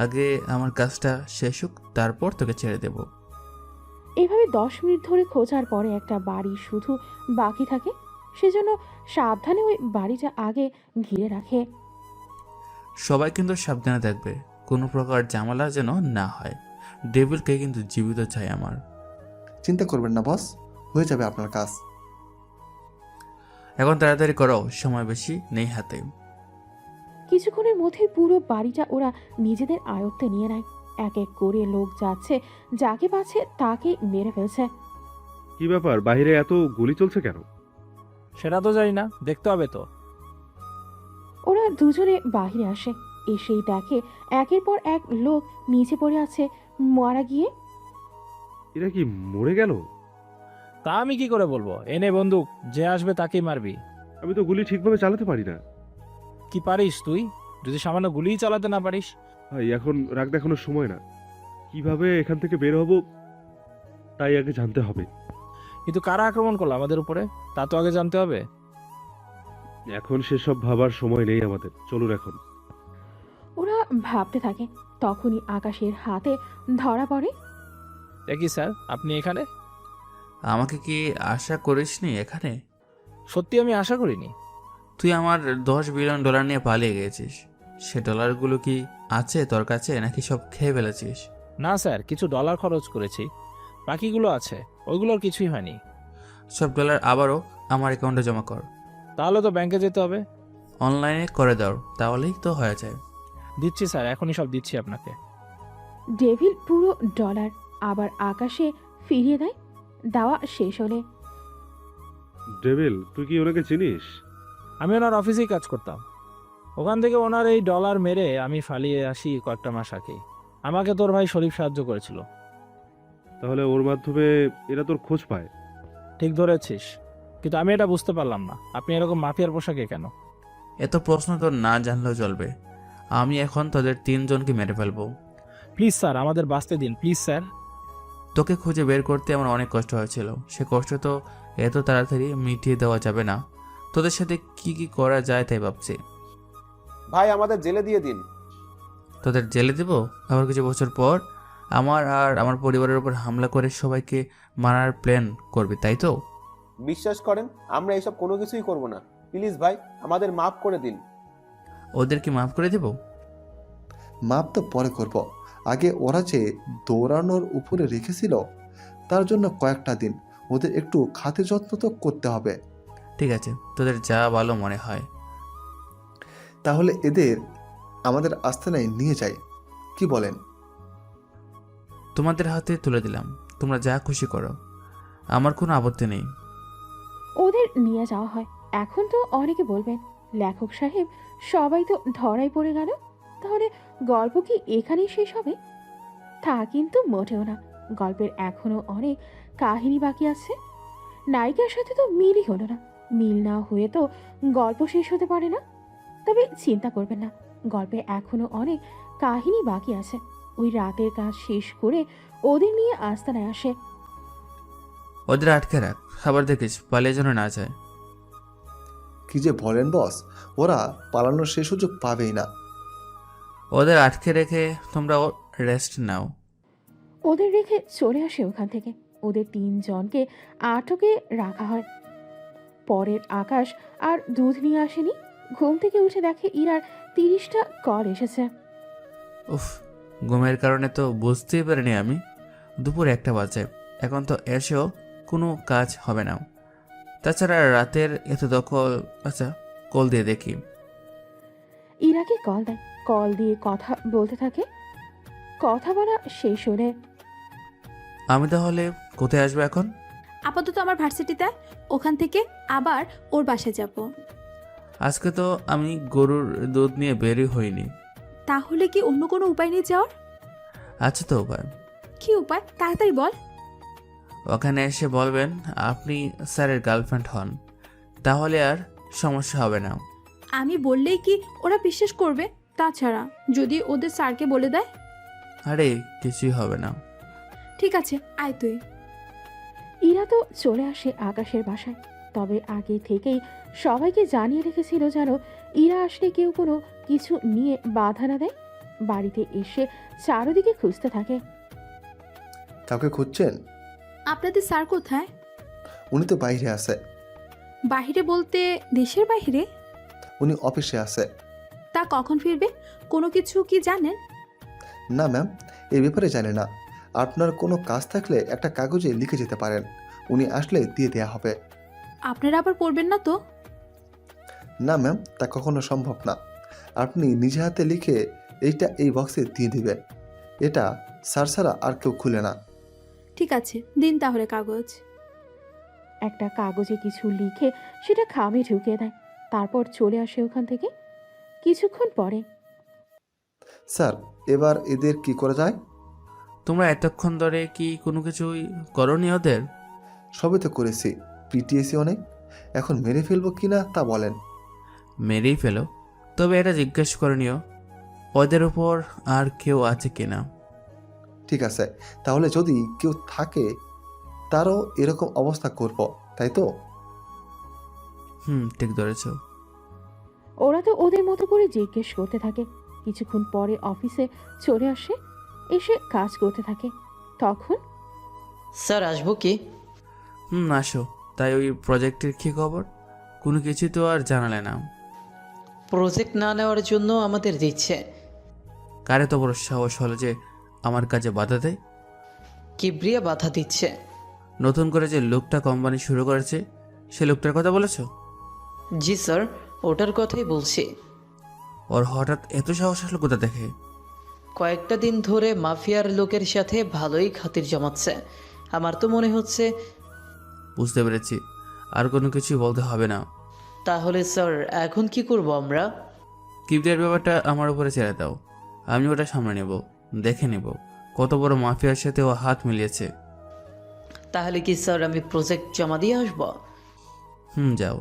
আগে আমার কাজটা শেষ হোক, তারপর তোকে ছেড়ে দেব। এভাবে 10 মিনিট ধরে খোঁজার পরে একটা বাড়ি শুধু বাকি থাকে। সেজন্য সাবধানে ওই বাড়িটা আগে ঘিরে রাখে। সবাই কিন্তু সাবধানে থাকবে, কোনো প্রকার ঝামেলা যেন না হয়। ডেভিলকে কিন্তু জীবিত চাই আমার। চিন্তা করবেন না বস, হয়ে যাবে আপনার কাজ। এখন তাড়াতাড়ি করো, সময় বেশি নেই হাতে। কিছুক্ষণের মধ্যে পুরো বাড়িটা ওরা নিজেদের আয়ত্তে নিয়ে নেয়। এক এক করে লোক যাচ্ছে, যাকে পাচ্ছে তাকে মেরে ফেলছে। কি ব্যাপার, বাইরে এত গুলি চলছে কেন? সেটা তো জানি না, দেখতে হবে তো। ওরা দুজনে বাহিরে আসে। এসেই দেখে একের পর এক লোক নিচে পড়ে আছে মারা গিয়ে। এরা কি মরে গেল? তা আমি কি করে বলবো? এনে বন্দুক, যে আসবে তাকেই মারবি। আমি তো গুলি ঠিকভাবে চালাতে পারি না। কি পারিস তুই? যদি সামান্য গুলিই চালাতে না পারিস? ভাই এখন রাগ দেখানোর সময় না। কিভাবে এখান থেকে বের হব তাই আগে জানতে হবে। কিন্তু কারা আক্রমণ করলো আমাদের উপরে তা তো আগে জানতে হবে। এখন সেসব ভাবার সময় নেই আমাদের, চলুন এখন। ওরা ভাবতে থাকে। তখনই আকাশের হাতে ধরা পড়ে। দেখি স্যার, আপনি এখানে? আমাকে কি আশা করিসনি এখানে? সত্যি আমি আশা করিনি। তুই আমার $10 বিলিয়ন নিয়ে পালিয়ে গেছিস। সে ডলারগুলো কি আছে তোর কাছে, নাকি সব খেয়ে ফেলেছিস? না স্যার, কিছু ডলার খরচ করেছি, বাকিগুলো আছে। ওইগুলোর কিছুই হয়নি। সব ডলার আবারও আমার অ্যাকাউন্টে জমা কর। তাহলে তো ব্যাংকে যেতে হবে। অনলাইনে করে দাও, তাহলেই তো হয়ে যায়। দিচ্ছি স্যার, এখনই সব দিচ্ছি আপনাকে। ডেভিল পুরো ডলার আবার আকাশে ফিরিয়ে দেয় দেওয়া শেষ হলে। ডেভিল, তুই কি ওনাকে চিনিস? আমি ওনার অফিসেই কাজ করতাম। ওখান থেকে ওনার এই ডলার মেরে আমি পালিয়ে আসি কয়েকটা মাস আগেই। আমাকে তোর ভাই শরীফ সাহায্য করেছিল। তাহলে ওর মাধ্যমে এরা তোর খোঁজ পায়? ঠিক ধরেছিস, কিন্তু আমি এটা বুঝতে পারলাম না, আপনি এরকম মাফিয়ার পোশাকে কেন? এত প্রশ্ন তো না জানলেও চলবে। আমি এখন তোদের 3 জনকে মেরে ফেলবো। প্লিজ স্যার, আমাদের বাঁচতে দিন, প্লিজ স্যার। তোকে খুঁজে বের করতে আমার অনেক কষ্ট হয়েছিল, সে কষ্ট তো এত তাড়াতাড়ি মিটিয়ে দেওয়া যাবে না। তোদের সাথে কি কি করা যায় তাই ভাবছি। ভাই আমাদের জেলে দিয়ে দিন। তোদের জেলে দেব? আবার কিছু বছর পর আমার আর আমার পরিবারের উপর হামলা করে সবাইকে মারার প্ল্যান করবি, তাই তো? বিশ্বাস করেন, আমরা এসব কোনো কিছুই করব না। প্লিজ ভাই, আমাদের মাফ করে দিন। ওদেরকে মাফ করে দেব? মাপ তো পরে করব, আগে ওরা যে দৌড়ানোর উপরে রেখেছিল তার জন্য কয়েকটা দিন ওদের একটু খাতির যত্ন তো করতে হবে। ঠিক আছে, তোদের যা ভালো মনে হয়। তাহলে এদের আমাদের আস্তানায় নিয়ে যাই, কি বলেন? তোমাদের হাতে তুলে দিলাম, তোমরা যা খুশি করো, আমার কোনো আপত্তি নেই। ওদের নিয়ে যাওয়া হয়। এখন তো অনেকে বলবেন, লেখক সাহেব সবাই তো ধরাই পড়ে গেল, তাহলে গল্প কি এখানেই শেষ হবে? তা কিন্তু মোটেও না, গল্পের এখনো অনেক কাহিনী বাকি আছে। নায়িকার সাথে তো মিলই হলো না, মিল না হয়ে তো গল্প শেষ হতে পারে না। তবে চিন্তা করবেন না, গল্পে এখনো অনেক কাহিনী বাকি আছে। ওই রাতের কাজ শেষ করে ওদের নিয়ে আস্তানায় আসে। ওদের আটকে রাখ, আবার দেখিস পালিয়ে যেন না যায়। কি যে বলেন বস, ওরা পালানোর সে সুযোগ পাবেই না। ওদের আটকে রেখে তোমরা রেস্ট নাও। ওদের রেখে চলে আসে ওখান থেকে। ওদের 3 জনকে আটকে রাখা হয়। পরের আকাশ আর দুধ নিয়ে আসেনি। ঘুম থেকে উঠে দেখে ইরার 30টা কল এসেছে। উফ, ঘুমের কারণে তো বুঝতেই পারিনি আমি। দুপুর 1টা বাজে, এখন তো এসেও কোনো কাজ হবে না। তাছাড়া রাতের এত দখল। আচ্ছা, কল দিয়ে দেখি। ইরাকে কল দেয়, কল দিয়ে কথা বলতে থাকে। কথা বলা শেষ হলে, আমি তাহলে কোথায় আসবো এখন? আপাতত আমার ভার্সিটিতে, ওখান থেকে আবার ওর বাসায় যাব। আজকে তো আমি গরুর দুধ নিয়ে বেরই হইনি। তাহলে কি অন্য কোনো উপায় নেই যাওয়ার? আচ্ছা, তো উপায় কি উপায়, তাড়াতাড়ি বল। ওখানে এসে বলবেন আপনি স্যারের গার্লফ্রেন্ড হন, তাহলে আর সমস্যা হবে না। আমি বললেই কি ওরা বিশ্বাস করবে? তাছাড়া যদি ওদের স্যারকে বলে দেয়? আরে কিছুই হবে না। ঠিক আছে, আয় তুই। ইরা তো চলে আসে আকাশের বাসায়। তবে আগে থেকেই সবাইকে জানিয়ে রেখেছিল যেন ইরা আসলে কেউ কোনো কিছু নিয়ে বাধা না দেয়। বাড়িতে এসে চারদিকে খুঁজতে থাকে। কাউকে খুঁজছেন? আপনাদের স্যার কোথায়? উনি তো বাইরে আছে। বাইরে বলতে দেশের বাইরে? উনি অফিসে আছে। তা কখন ফিরবে? কোনো কিছু কি জানেন? না ম্যাম, এই ব্যাপারে জানি না। আপনার কোনো কাজ থাকলে একটা কাগজে লিখে যেতে পারেন, উনি আসলে দিয়ে দেয়া হবে। আপনারা আবার পড়বেন না তো? না ম্যাম, তা কখনো সম্ভব না। আপনি নিজে হাতে লিখে এইটা এই বক্সে দিয়ে দিবেন। এটা স্যার ছাড়া আর কেউ খুলে না। ঠিক আছে, দিন তাহলে কাগজ। একটা কাগজে কিছু লিখে সেটা খামে ঢুকিয়ে দেয়। তারপর চলে আসে ওখান থেকে। কিছুক্ষণ পরে, স্যার, এবার এদের কি করা যায়? তোমরা এতক্ষণ ধরে কি কোনো কিছুই করনি ওদের? সবই তো করেছি, পিটিএসি অনেক। এখন মেরে ফেলবো কিনা তা বলেন। মেরেই ফেলো, তবে এটা জিজ্ঞেস করে নিও ওদের উপর আর কেউ আছে কিনা। ঠিক আছে, তাহলে যদি কেউ থাকে তারও এরকম অবস্থা করব, তাই তো? ঠিক ধরেছ। ওরা তো ওদের মতো করে জিজ্ঞেস করতে থাকে। কিছুক্ষণ পরে অফিসে চলে আসে, এসে কাজ করতে থাকে। তখন, স্যার আসবো কি? আসো। তাই ওই প্রজেক্টের কী খবর? কোনো কিছু তো আর জানালে না। প্রজেক্ট না নেওয়ার জন্য আমাদের দিচ্ছে। কারে তো বড় সাহস হলো যে আমার কাজে বাধা দেয়? কিবরিয়া বাধা দিচ্ছে। নতুন করে যে লোকটা কোম্পানি শুরু করেছে, সে লোকটার কথা বলেছো? জি স্যার, ওটার কথাই বলছি। ওর হঠাৎ এত সাহস আসলো কোথা থেকে? কয়েকটা দিন ধরে মাফিয়ার লোকের সাথে ভালোই খাতির জমাচ্ছে। আমার তো মনে হচ্ছে। বুঝতে পেরেছি, আর কোনো কিছুই বলতে হবে না। তাহলে স্যার এখন কি করব আমরা? কিবরিয়ার ব্যাপারটা আমার উপরে ছেড়ে দাও, আমি ওটা সামনে নেব, দেখে নেব কত বড় মাফিয়ার সাথে ও হাত মিলিয়েছে। তাহলে কি স্যার আমি প্রজেক্ট জমা দিয়ে আসবো? যাও।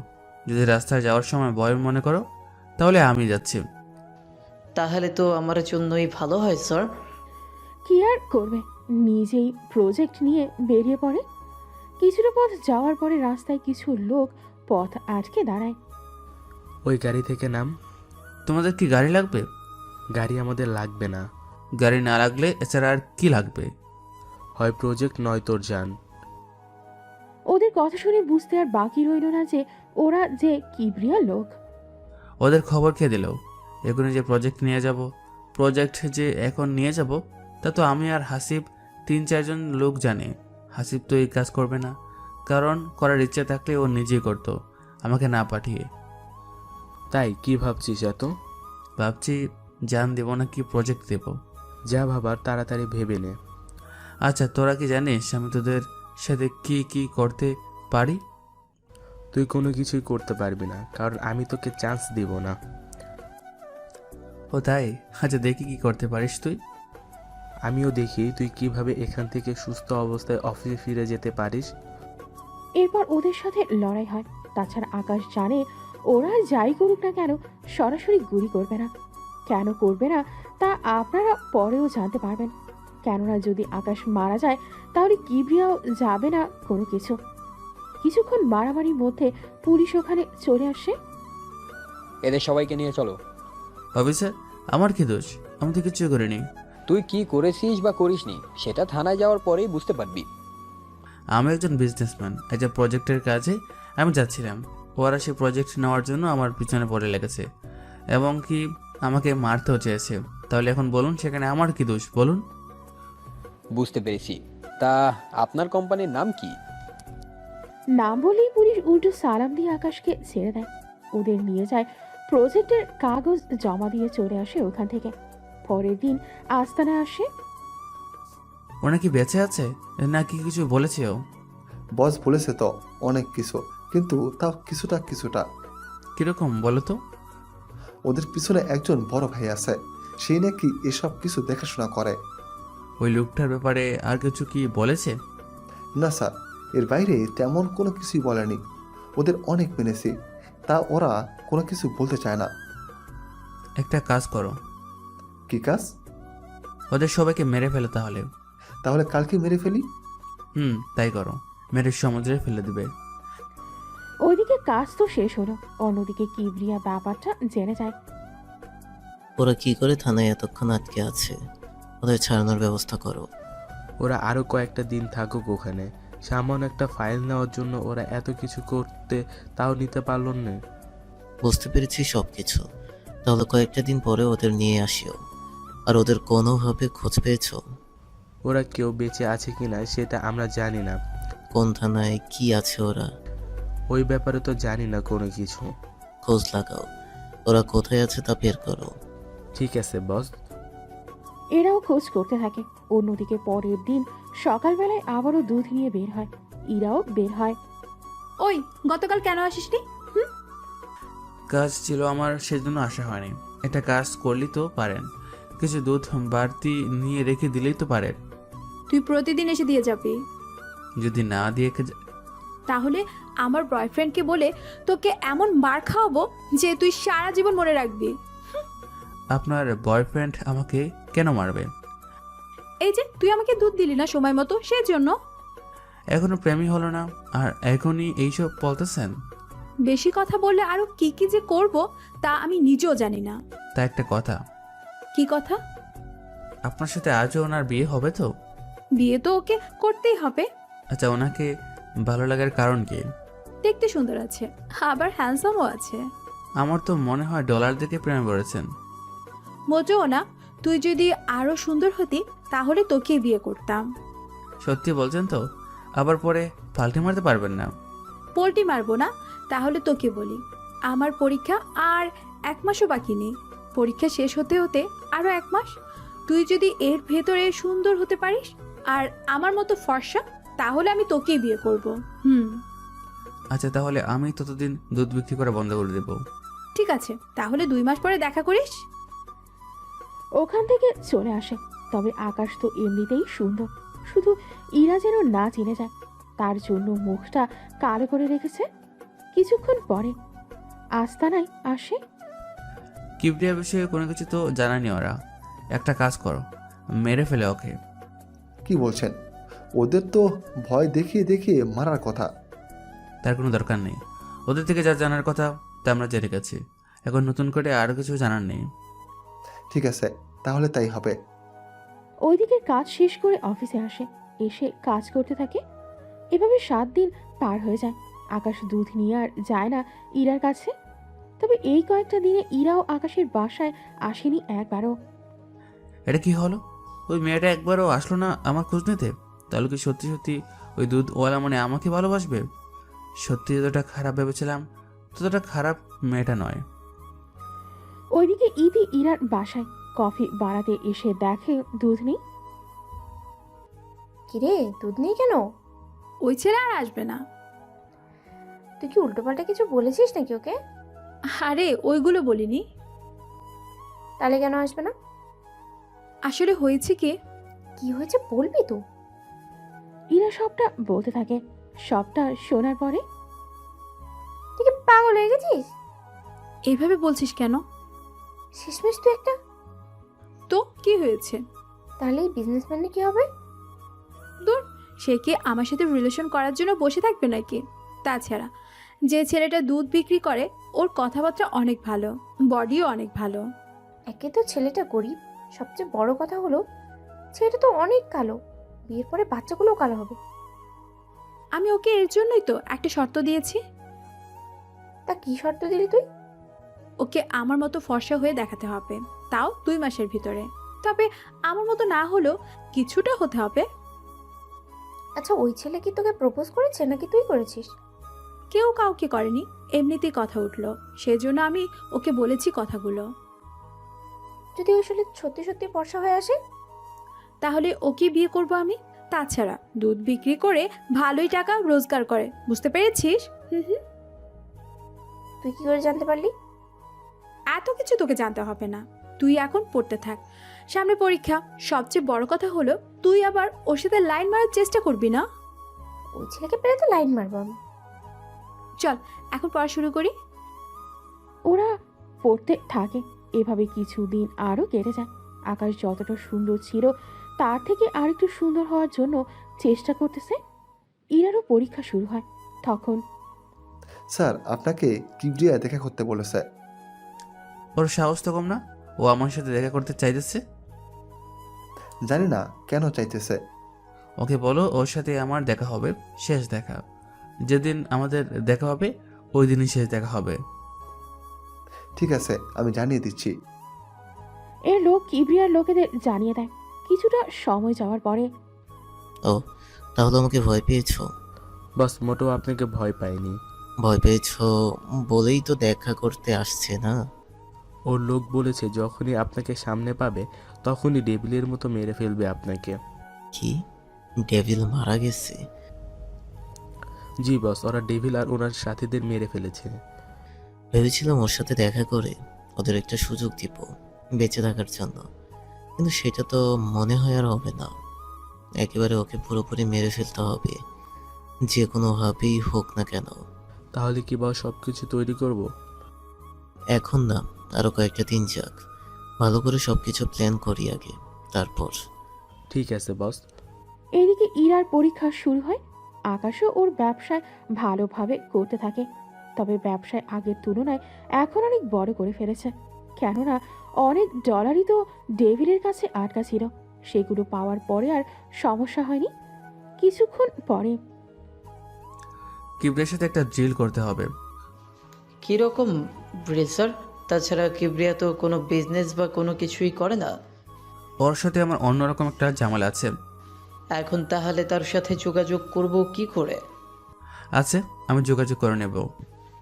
যদি রাস্তায় যাওয়ার সময় ভয় মনে করো, তাহলে আমি যাচ্ছি। তাহলে তো আমার জন্যই ভালো হয় স্যার। কি আর করবে, নিজেই প্রজেক্ট নিয়ে বেরিয়ে পড়ে। কিছুটা পথ যাওয়ার পরে রাস্তায় কিছু লোক পথ আটকে দাঁড়ায়। ওই গাড়ি থেকে নাম। তোমাদের কি গাড়ি লাগবে? গাড়ি আমাদের লাগবে না। গাড়ি না লাগলে এছাড়া আর কি লাগবে? হয় প্রজেক্ট নয় তোর যান। ওদের কথা শুনে বুঝতে আর বাকি রইল না যে ওরা যে কিবরিয়া লোক। ওদের খবর কে দিল? এখনই যে প্রজেক্ট যে এখন নিয়ে যাব, তা তো আমি আর হাসিব 3-4 জন লোক জানে। হাসিব তো এই কাজ করবে না, কারণ করার ইচ্ছা থাকলে ও নিজেই করতো, আমাকে না পাঠিয়ে। তাই কি ভাবছিস এত? ভাবছি জান দেব নাকি প্রজেক্ট দেব। যা ভাবার তাড়াতাড়ি ভেবে নে। আচ্ছা, তোরা কি জানিস আমি তোদের সাথে কি কি করতে পারি? তুই কোনো কিছুই করতে পারবি না, কারণ আমি তোকে চান্স দিব না। ও তাই? আচ্ছা, দেখি কি করতে পারিস তুই। আমিও দেখি তুই কিভাবে এখান থেকে সুস্থ অবস্থায় অফিসে ফিরে যেতে পারিস। এরপর ওদের সাথে লড়াই হয়। তাছাড়া আকাশ জানে ওরা যাই করুক না কেন সরাসরি গুলি করবে না। কেন করবে না তা আপনারা পরেও জানতে পারবেন। কেননা যদি আকাশ মারা যায় তাহলে কিবরিয়াও যাবে না কোনো কিছু। কিছুক্ষণ মারামারির মধ্যে পুলিশ ওখানে চলে আসে। এদের সবাইকে নিয়ে চলো। অফিসার, আমার কি দোষ? আমি তো কিছু করিনি। তুই কি করেছিস বা করিসনি সেটা থানায় যাওয়ার পরেই বুঝতে পারবি। আমি একজন বিজনেসম্যান, একটা প্রজেক্টের কাজে আমি যাচ্ছিলাম। ওরা সেই প্রজেক্ট নেওয়ার জন্য আমার পিছনে পড়ে লেগেছে এবং কি আমাকে মারতেও চেয়েছে। তাহলে এখন বলুন, সেখানে আমার কি দোষ বলুন? বুঝতে পেরেছি। তা আপনার কোম্পানির নাম কি? নাম বলেই পুলিশ উল্টো সালাম দিয়ে আকাশকে ছেড়ে দেয়। ওদের নিয়ে যায় প্রজেক্টের কাগজ জমা দিয়ে চলে আসে ওখান থেকে। পরের দিন আস্তানায় আসে। ওরা কি বেঁচে আছে নাকি কিছু বলেছে ও? বস বলেছে তো অনেক কিছু, কিন্তু তাও কিছুটা কিছুটা। কিরকম বলো তো? ওদের পিছনে একজন বড় ভাই আছে, সেই নাকি এসব কিছু দেখাশোনা করে। ওই লোকটার ব্যাপারে আর কিছু কি বলেছে? না স্যার, এর বাইরে তেমন কোনো কিছুই বলেনি। ওদের অনেক মেনেছি, তা ওরা কোনো কিছু বলতে চায় না। একটা কাজ করো। কি কাজ? ওদের সবাইকে মেরে ফেলো তাহলে। তাহলে কালকে মেরে ফেলি? তাই করো, মেরে সমুদ্রে ফেলে দিবে। ওইদিকে কাজ তো শেষ হলো, অন্যদিকে কিবরিয়া ব্যাপারটা জেনে যায়। ওরা কি করে থানায় এতক্ষণ আটকে আছে? ওদের ছাড়ানোর ব্যবস্থা করো। ওরা আরও কয়েকটা দিন থাকুক ওখানে। সামান্য একটা ফাইল নেওয়ার জন্য ওরা এত কিছু করতে তাও নিতে পারল না। বুঝতে পেরেছি সব কিছু। তাহলে কয়েকটা দিন পরে ওদের নিয়ে আসিও। আর ওদের কোনোভাবে খোঁজ পেয়েছো? ওরা কেউ বেঁচে আছে কিনা সেটা আমরা জানি না। কোন থানায় কি আছে ওরা? ওই ব্যাপারে তো জানি না কোনো কিছু। খোঁজ লাগাও, ওরা কোথায় আছে তা বের করো। ঠিক আছে বস। এরাও খোঁজ করতে থাকে। অন্যদিকে পরের দিন সকালবেলায় আবারও দুধ নিয়ে বের হয়। ইরাও বের হয়। ওই গতকাল কেন আসিসনি? কাজ ছিল আমার, সেজন্য আসা হয়নি। একটা কাজ করলি তো পারেন, কিছু দুধ বাড়তি নিয়ে রেখে দিলেই তো পারেন। তুই প্রতিদিন এসে দিয়ে যাবি? যদি না দিয়ে তাহলে আমার বয়ফ্রেন্ডকে বলে তোকে এমন মার খাওয়াবো যে তুই সারা জীবন মনে রাখবি। আপনার বয়ফ্রেন্ড আমাকে কেন মারবে? এই যে তুই আমাকে দুধ দিলি না সময় মতো, সেই জন্য। এখনো প্রেমই হলো না আর এখনই এইসব বলতেছেন? বেশি কথা বললে আরো কি কি যে করব তা আমি নিজেও জানি না। তা একটা কথা। কি কথা? আপনার সাথে আজও ওনার বিয়ে হবে তো? বিয়ে তো ওকে করতেই হবে। আচ্ছা, ওনাকে ভালো লাগার কারণ কি? দেখতে সুন্দর আছে, আবার হ্যান্ডসামও আছে। আমার তো মনে হয় ডলার দেখে প্রেমে পড়েছেন। মোটেও না, তুই যদি আরো সুন্দর হতি তাহলে তোকে বিয়ে করতাম। সত্যি বলছেন তো? আবার পরে পাল্টি মারতে পারবেন না। পোল্টি মারবো না। তাহলে তোকে বলি, আমার পরীক্ষা আর 1 মাসও বাকি নেই। পরীক্ষা শেষ হতে হতে আরো 1 মাস। তুই যদি এর ভেতরে সুন্দর হতে পারিস আর আমার মতো ফর্সা, তাহলে আমি তোকেই বিয়ে করব। আচ্ছা, তাহলে আমি ততদিন দুধ বিক্রি করা বন্ধ করে দেব। ঠিক আছে, তাহলে 2 মাস পরে দেখা করিস। ওখান থেকে চলে আসে। তবে আকাশ তো এমনিতেই সুন্দর, শুধু ইরা যেন না চিনে যায় তার জন্য মুখটা কালো করে রেখেছে। কিছুক্ষণ পরে আস্তানায় আসে। কিবরিয়া বিষয়ে কোনো কিছু তো জানানি ওরা। একটা কাজ করো, মেরে ফেলে ওকে। কি বলছেন? ওদের তো ভয় দেখিয়ে দেখিয়ে মারার কথা। তার কোনো দরকার নেই। ওদের থেকে যা জানার কথা তা আমরা জেনে গেছি। এখন নতুন করে আরও কিছু জানার নেই। ঠিক আছে, তাহলে তাই হবে। ওইদিকে কাজ শেষ করে অফিসে আসে, এসে কাজ করতে থাকে। এভাবে 7 দিন পার হয়ে যায়। আকাশ দুধ নিয়ে আর যায় না ইরার কাছে। তবে এই কয়েকটা দিনে ইরাও আকাশের বাসায় আসেনি একবারও। এটা কি হলো? ওই মেয়েটা একবারও আসলো না আমার খোঁজ নিতে। তাহলে কি সত্যি সত্যি ওই দুধওয়ালা মানে আমাকে ভালোবাসবে? সত্যি যতটা খারাপ ভেবেছিলাম ততটা খারাপ মেয়েটা নয়। ওইদিকে ইতি ইরার বাসায় কফি বানাতে এসে দেখে দুধ নেই। কিরে, দুধ নেই কেন? ওই ছেলে আর আসবে না। তুই কি উল্টোপাল্টা কিছু বলেছিস নাকি ওকে? আরে ওইগুলো বলিনি। তাহলে কেন আসবে না? আসলে হয়েছে কি, কি হয়েছে বলবি তো? ইরা সবটা বলতে থাকে। সবটা শোনার পরে তুই কি পাগল হয়ে গেছিস? এইভাবে বলছিস কেন? শেষমেশ তুই একটা। তো কি হয়েছে? তাহলে এই বিজনেসম্যানে কি হবে? দূর, সে কি আমার সাথে রিলেশন করার জন্য বসে থাকবে নাকি? তাছাড়া যে ছেলেটা দুধ বিক্রি করে ওর কথাবার্তা অনেক ভালো, বডিও অনেক ভালো। একে তো ছেলেটা গরিব, সবচেয়ে বড় কথা হলো ছেলেটা তো অনেক কালো। বিয়ের পরে বাচ্চাগুলোও কালো হবে। আমি ওকে এর জন্যই তো একটা শর্ত দিয়েছি। তা কি শর্ত দিলি তুই? ওকে আমার মতো ফর্সা হয়ে দেখাতে হবে, তাও 2 মাসের ভিতরে। তবে আমার মতো না হলেও কিছুটা হতে হবে। আচ্ছা, ওই ছেলে কি তোকে প্রপোজ করেছে নাকি তুই করেছিস? কেউ কাউকে করেনি, এমনিতেই কথা উঠলো, সেজন্য আমি ওকে বলেছি কথাগুলো। যদি ওই ছেলে সত্যি সত্যি ফর্সা হয়ে আসে? তাহলে ওকে বিয়ে করব আমি। তাছাড়া দুধ বিক্রি করে ভালোই টাকা রোজগার করে, বুঝতে পেরেছিস? হুম। তুই কি করে জানতে পারলি? এত কিছু তোকে জানতে হবে না, তুই এখন পড়তে থাক, সামনে পরীক্ষা। সবচেয়ে বড় কথা হলো তুই আবার ওর সাথে লাইন মারার চেষ্টা করবি না। ওই ছেলেকে পেলে তো লাইন মারবো আমি। চল এখন পড়া শুরু করি। ওরা পড়তে থাকে। এভাবে কিছুদিন আরও কেটে যায়। আকাশ যতটা সুন্দর ছিল তার থেকে আরেকটু সুন্দর হওয়ার জন্য চেষ্টা করতেছে। ইরারও পরীক্ষা শুরু হয় তখন। স্যার, আপনাকে কিবরিয়া দেখা করতে বলেছে। ওর সাহস তো কম না, ও আমার সাথে দেখা করতে চাইতেছে। জানি না কেন চাইতেছে। ওকে বলো ওর সাথে আমার দেখা হবে, শেষ দেখা। যেদিন আমাদের দেখা হবে ওই দিনই শেষ দেখা হবে। ঠিক আছে, আমি জানিয়ে দিচ্ছি। এর লোক কিবরিয়ার লোকেদের জানিয়ে দেয়। কিছুটা সময় যাওয়ার পরে ও, তাহলে আমাকে ভয় পেয়েছো? বস মোটেও আপনাকে ভয় পাইনি। ভয় পেয়েছো বলেই তো দেখা করতে আসছে না। ওর লোক বলেছে যখনই আপনাকে সামনে পাবে তখনই ডেভিলের মতো মেরে ফেলবে আপনাকে। কি, ডেভিল মারা গেছে? জি বস, ওরা ডেভিল আর ওনার সাথীদের মেরে ফেলেছে। ভেবেছিলাম ওর সাথে দেখা করে ওদের একটা সুযোগ দিব বেঁচে থাকার জন্য, কিন্তু সেটা তো মনে হয় আর হবে না। একেবারে ওকে পুরোপুরি মেরে ফেলতে হবে, যে কোনোভাবেই হোক না কেন। তাহলে কি বস সব কিছু তৈরি করব? এখন না, আরো কয়েকটা দিন যাক, ভালো করে সবকিছু প্ল্যান করি আগে, তারপর। ঠিক আছে বস। এদিকে ইরার পরীক্ষা শুরু হয়। আকাশও ওর ব্যবসায় ভালোভাবে করতে থাকে। তবে ব্যবসায় আগের তুলনায় এখন অনেক বড় করে ফেলেছে। কেননা অনেক ডলারই তো ডেভিলের কাছে আটকা ছিল। সেগুলো পাওয়ার পরে আর সমস্যা হয়নি। কিছুক্ষণ পরে কিবরিয়ার সাথে একটা ড্রিল করতে হবে। কীরকম ব্রেসার? তাছাড়া কিবরিয়া তো কোনো বিজনেস বা কোনো কিছুই করে না। ওর সাথে আমার অন্যরকম একটা ঝামেলা আছে। এখন তাহলে তার সাথে যোগাযোগ করব কি করে? আছে, আমি যোগাযোগ করে নেব।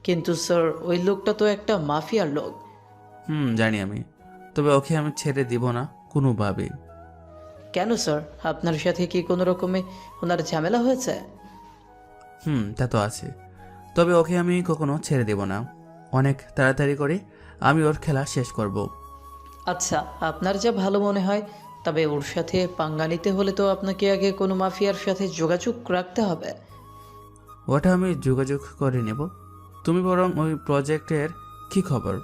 কিন্তু স্যার, ওই লোকটা তো একটা মাফিয়ার লোক। জানি আমি, তবে ওকে আমি ছেড়ে দিব না কোনোভাবেই। কেন স্যার, আপনার সাথে কি কোনো রকমে ওনার ঝামেলা হয়েছে? তা তো আছে, তবে ওকে আমি কখনো ছেড়ে দেব না। অনেক তাড়াতাড়ি করে আমি ওর খেলা শেষ করব। আচ্ছা, আপনার যা ভালো মনে হয়। তবে ওর সাথে পাঙ্গা নিতে হলে তো আপনাকে আগে কোনো মাফিয়ার সাথে যোগাযোগ রাখতে হবে। ওটা আমি যোগাযোগ করে নেব। তুমি বরং ওই প্রজেক্টের কি খবর?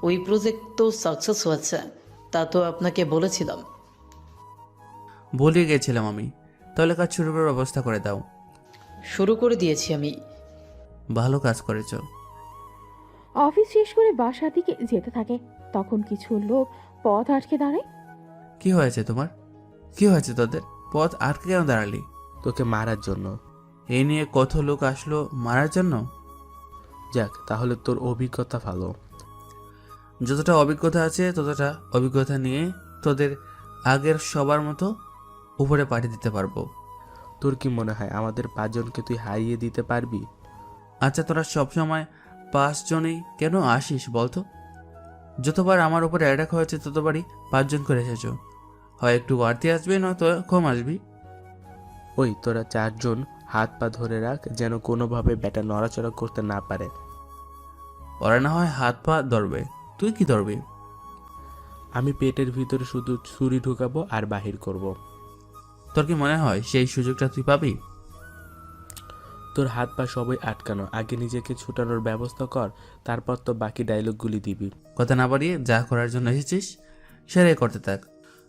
ওই প্রজেক্ট তো সাকসেস হয়েছে, তা তো আপনাকে বলেছিলাম। বলে গেছিলাম আমি। তাহলে কাজ শুরু করার ব্যবস্থা করে দাও। শুরু করে দিয়েছি আমি। ভালো কাজ করেছো। অফিস শেষ করে বাসার দিকে যেতে থাকে। তখন কিছু লোক পথ আটকে দাঁড়ায়। কি হয়েছে তোমার? কি হয়েছে তোদের? পথ আটকে কেন দাঁড়ালি? তোকে মারার জন্য। এই নিয়ে কত লোক আসলো মারার জন্য? যাক, তাহলে তোর অভিজ্ঞতা ভালো। যতটা অভিজ্ঞতা আছে ততটা অভিজ্ঞতা নিয়ে তোদের আগের সবার মতো উপরে পাঠিয়ে দিতে পারবো। তোর কি মনে হয় আমাদের 5 জনকে তুই হারিয়ে দিতে পারবি? আচ্ছা, তোরা সবসময় 5 জনেই কেন আসিস বলতো? যতবার আমার উপরে অ্যাটাক হয়েছে ততবারই 5 জন করে এসেছো। হয় একটু বাড়তি আসবে নয়তো কম আসবি। ওই তোরা চারজন হাত পা ধরে রাখ, যেন কোনোভাবে ব্যাটা নড়াচড়া করতে না পারে। ওরা না হয় হাত পা ধরবে, তুই কি ধরবি? আমি পেটের ভিতরে শুধু ছুরি ঢুকাবো আর বাহির করব। তোর কি মনে হয় সেই সুযোগটা তুই পাবি? তোর হাত পা সবই আটকানো, আগে নিজেকে ছুটানোর ব্যবস্থা কর, তারপর তো বাকি ডায়লগগুলি দিবি। কথা না বাড়িয়ে যা করার জন্য এসেছিস সেটাই করতে থাক,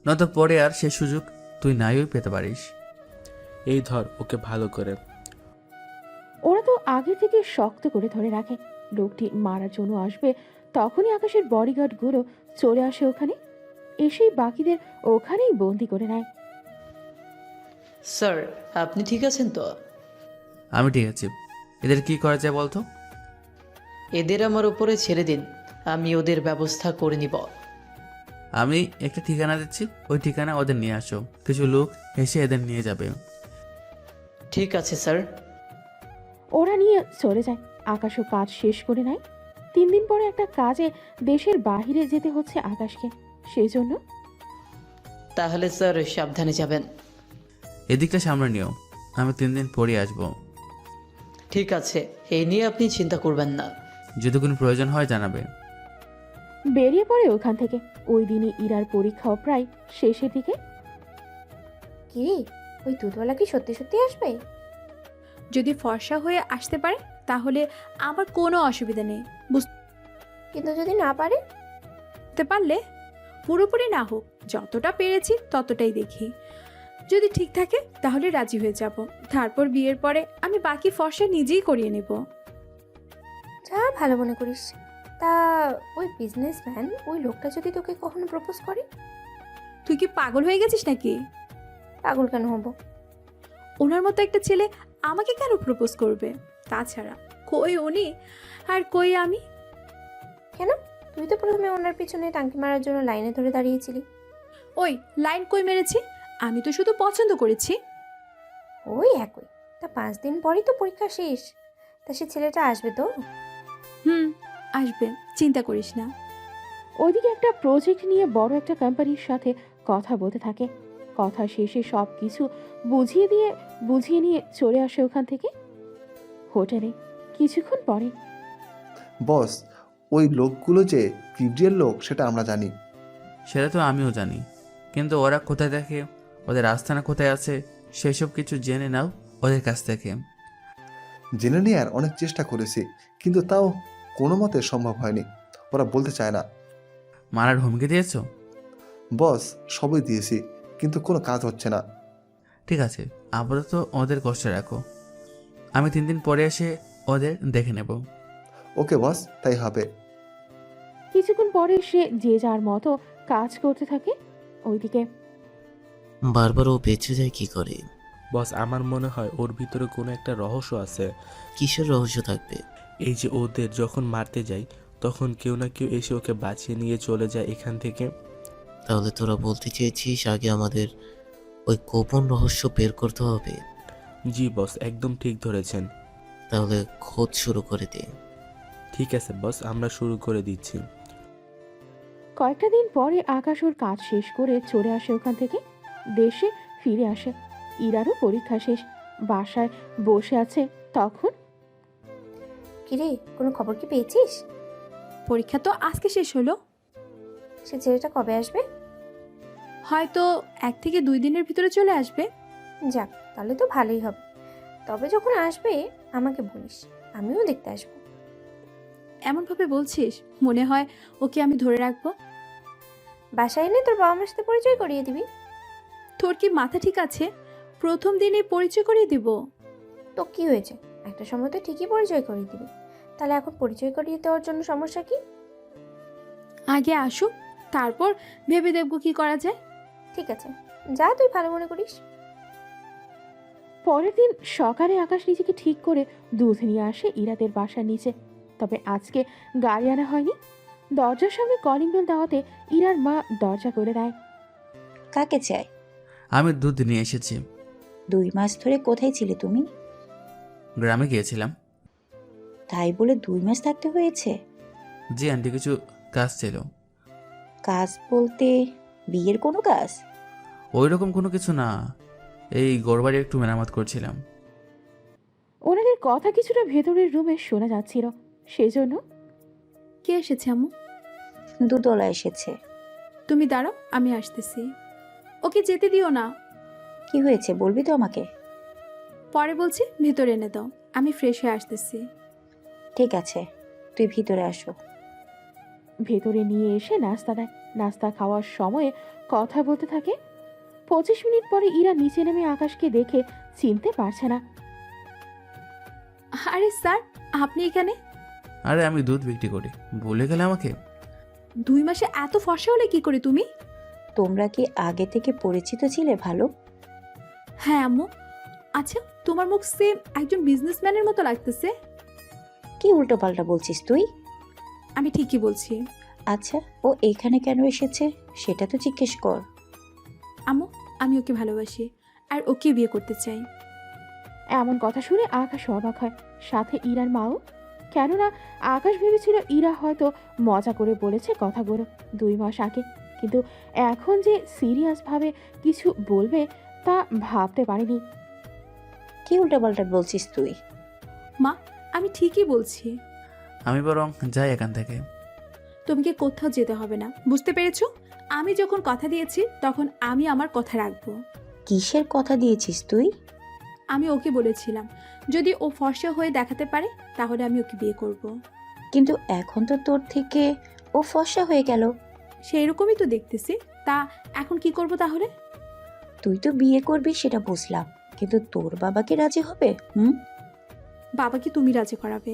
নয়তো পরে আর সে সুযোগ তুই নাইও পেতে পারিস। এই ধর ওকে ভালো করে। ওরা তো আগে থেকে শক্ত করে ধরে রাখে। লোকটি মারার জন্য আসবে তখনই আকাশের বডিগার্ডগুলো চলে আসে ওখানে, এসেই বাকিদের ওখানেই বন্দি করে নেয়। স্যার, আপনি ঠিক আছেন তো? আমি ঠিক আছি। এদের কি করা যায় বলতো? এদের আমার উপরে ছেড়ে দিন, আমি ওদের ব্যবস্থা করে নিব। আমি একটা ঠিকানা দিচ্ছি, ওই ঠিকানা ওদের নিয়ে আসো। কিছু লোক এসে এদের নিয়ে যাবে। ঠিক আছে স্যার। ওরা নিয়ে চলে যায়। আকাশও কাজ শেষ করে নেয়। 3 দিন পরে একটা কাজে দেশের বাইরে যেতে হচ্ছে আকাশকে, সেই জন্য। তাহলে স্যার সাবধানে যাবেন। এদিকটা সামনে নিও, আমি 3 দিন পরে আসবো। ঠিক আছে, এই নিয়ে আপনি চিন্তা করবেন না। যদি কোনো প্রয়োজন হয় জানাবে। বেরিয়ে পড়ে ওখান থেকে। ওই দিনই ইরার পরীক্ষাও প্রায় শেষের দিকে। কি ওই দুধওয়ালা কি সত্যি সত্যি আসবে? যদি ফর্সা হয়ে আসতে পারে তাহলে আমার কোনো অসুবিধা নেই। কিন্তু যদি না পারে? বুঝতে পারলে পুরোপুরি না হোক, যতটা পেরেছি ততটাই দেখি। যদি ঠিক থাকে তাহলে রাজি হয়ে যাব। তারপর বিয়ের পরে আমি বাকি ফর্সা নিজেই করিয়ে নেব। যা ভালো মনে করিস। তা ওই বিজনেসম্যান, ওই লোকটা যদি তোকে কখনো প্রপোজ করে? তুই কি পাগল হয়ে গেছিস নাকি? পাগল কেন হব? ওনার মতো একটা ছেলে আমাকে কেন প্রপোজ করবে? তাছাড়া কই উনি আর কই আমি? কেন? তুই তো প্রথমে ওনার পিছনে টাঙ্কি মারার জন্য লাইনে ধরে দাঁড়িয়েছিলি। ওই লাইন কই মেরেছি? আমি তো শুধু পছন্দ করেছি। ওই একই। তা 5 দিন পরেই তো পরীক্ষা শেষ। তা সে ছেলেটা আসবে তো? আসবে, চিন্তা করিস না। ওইদিকে একটা প্রজেক্ট নিয়ে বড় একটা কোম্পানির সাথে কথা বলতে থাকে। কথা শেষে সব কিছু বুঝিয়ে নিয়ে চলে আসে ওখান থেকে হোটেলে। কিছুক্ষণ পরে, বস, ওই লোকগুলো যে পিডিএর লোক সেটা আমরা জানি। সেটা তো আমিও জানি, কিন্তু ওরা কোথায় থাকে, ওদের আস্থানা কোথায় আছে, সেসব কিছু জেনে নাও ওদের কাছ থেকে। জেনে নেওয়ার অনেক চেষ্টা করেছি, কিন্তু তাও কোনো মতে সম্ভব হয়নি। ওরা বলতে চায় না। মারার হুমকি দিয়েছো? বস, সবই দিয়েছি, কিন্তু কোনো কাজ হচ্ছে না। ঠিক আছে, আপাতত ওদের কষ্টে রাখো, আমি 3 দিন পরে এসে ওদের দেখে নেব। ওকে বস, তাই হবে। কিছুক্ষণ পরে সে যে যার মতো কাজ করতে থাকে। ওইদিকে বারবার ও বেঁচে যায় কি করে? বস, আমার মনে হয় ওর ভিতরে কোনো একটা রহস্য আছে। কিসের রহস্য থাকবে? এই যে ওদের যখন মারতে যাই তখন কেউ না কেউ এসে ওকে বাঁচিয়ে নিয়ে চলে যায় এখান থেকে। তাহলে তোরা বলতে চেয়েছিস আগে আমাদের ওই গোপন রহস্য বের করতে হবে? জি বস, একদম ঠিক ধরেছেন। তাহলে খোঁজ শুরু করে দে। ঠিক আছে বস, আমরা শুরু করে দিচ্ছি। কয়েকটা দিন পরে আকাশ ওর কাজ শেষ করে চলে আসে ওখান থেকে। দেশে ফিরে আসে। ইরারও পরীক্ষা শেষ, বাসায় বসে আছে তখন। কিরে, কোনো খবর কি পেয়েছিস? পরীক্ষা তো আজকে শেষ হলো। সে ছেলেটা কবে আসবে? হয়তো 1 থেকে 2 দিনের ভিতরে চলে আসবে। যাক, তাহলে তো ভালোই হবে। তবে যখন আসবে আমাকে বলিস, আমিও দেখতে আসবো। এমনভাবে বলছিস, মনে হয় ওকে আমি ধরে রাখবো। বাসায় এনে তোর বাবা মার সাথে পরিচয় করিয়ে দিবি। তোর কি মাথা ঠিক আছে? প্রথম দিনে পরিচয় করিয়ে দিব? তো কি হয়েছে, একটা সময় তো ঠিকই পরিচয় করিয়ে দিবি। তাহলে এখন পরিচয় করিয়ে দেওয়ার জন্য সমস্যা কি? আগে আসুক, তারপর ভেবে দেখবো কি করা যায়। ঠিক আছে, যা তুই ভালো মনে করিস। পরের দিন সকালে আকাশ নিজেকে ঠিক করে দুধ নিয়ে আসে ইরাদের বাসার নিচে। তবে আজকে গাড়ি আনা হয়নি। দরজার সামনে কলিং বেল দেওয়াতে ইরার মা দরজা করে দেয়। কাকে চায়? আমি দুধ নিয়ে এসেছি। 2 মাস ধরে কোথায় ছিলে তুমি? গ্রামে গিয়েছিলাম। তাই বলে 2 মাস থাকতে হয়েছে? জি আন্টি, কিছু কাজ ছিল। কাজ বলতে বিয়ের কোনো কাজ? ওই রকম কোনো কিছু না, এই ঘরবাড়ি একটু মেরামত করছিলাম। ওনাদের কথা কিছুটা ভেতরের রুমে শোনা যাচ্ছিল, সেই জন্য কে এসেছে আম্মু? দুদলা এসেছে। তুমি দাঁড়াও, আমি আসতেছি। ওকে যেতে দিও না। কি হয়েছে বলবি তো আমাকে? পরে বলছি, ভেতরে এনে দাও, আমি ফ্রেশ হয়ে আসতেছি। ঠিক আছে, তুই ভিতরে আসো। ভেতরে নিয়ে এসে নাস্তা দেয়। নাস্তা খাওয়ার সময়ে কথা বলতে থাকে। 25 মিনিট পরে ইরা নিচে নেমে আকাশকে দেখে চিনতে পারছে না। আরে স্যার, আপনি এখানে? আরে আমি দুধ বিক্রি করি, ভুলে গেলে আমাকে? 2 মাসে এত ফর্সা হলে কি করে তুমি? তোমরা কি আগে থেকে পরিচিত ছিলে ভালো? হ্যাঁ আম্মু। আচ্ছা, তোমার মুখ সেম একজন বিজনেসম্যানের মতো লাগতেছে। কি উল্টো পাল্টা বলছিস তুই? আমি ঠিকই বলছি। আচ্ছা, ও এখানে কেন এসেছে সেটা তো জিজ্ঞেস কর। আম্মু, আমি ওকে ভালোবাসি আর ওকে বিয়ে করতে চাই। এমন কথা শুনে আকাশ অবাক হয়, সাথে ইরার মাও। কেননা আকাশ ভেবেছিল ইরা হয়তো মজা করে বলেছে কথাগুলো 2 মাস আগে, কিন্তু এখন যে সিরিয়াসভাবে কিছু বলবে তা ভাবতে পারেনি। কি উল্টো পাল্টা বলছিস তুই? মা, আমি ঠিকই বলছি। আমি বরং যাই এখান থেকে। তোমাকে কোথাও যেতে হবে না, বুঝতে পেরেছো? আমি যখন কথা দিয়েছি তখন আমি আমার কথা রাখবো। কিসের কথা দিয়েছিস তুই? আমি ওকে বলেছিলাম যদি ও ফর্সা হয়ে দেখাতে পারে তাহলে আমি ওকে বিয়ে করব। কিন্তু এখন তো তোর থেকে ও ফর্সা হয়ে গেল। সেই রকমই তো দেখতেছি। তা এখন কি করব তাহলে? তুই তো বিয়ে করবি সেটা বুঝলাম, কিন্তু তোর বাবা কি রাজি হবে? বাবাকে তুমি রাজি করাবে?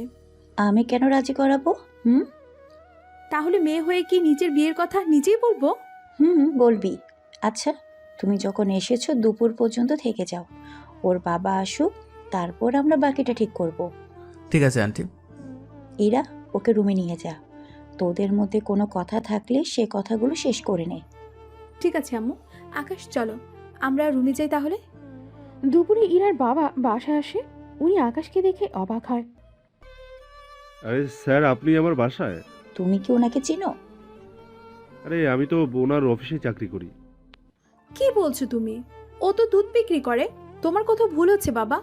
আমি কেন রাজি করাবো? তাহলে মেয়ে হয়ে কি নিজের বিয়ের কথা নিজেই বলবো? বলবি। আচ্ছা, তুমি যখন এসেছো দুপুর পর্যন্ত থেকে যাও, ওর বাবা আসুক, তারপর আমরা বাকিটা ঠিক করব। ঠিক আছে আন্টি। ইরা, ওকে রুমে নিয়ে যা। তোদের মধ্যে কোনো কথা থাকলে সে কথাগুলো শেষ করে নে। ঠিক আছে আম্মু। আকাশ, চলো আমরা রুমে যাই তাহলে। দুপুরে ইরার বাবা বাসায় আসে। উনি আকাশকে দেখে অবাক হয়। আরে স্যার, আপনি আমার বাসায়? তুমি কি ওনাকে চিনো? আরে আমি তো ওনার অফিসে চাকরি করি। কি বলছো তুমি? ও তো দুধ বিক্রি করে। তোমার কথা ভুল হচ্ছে বাবা।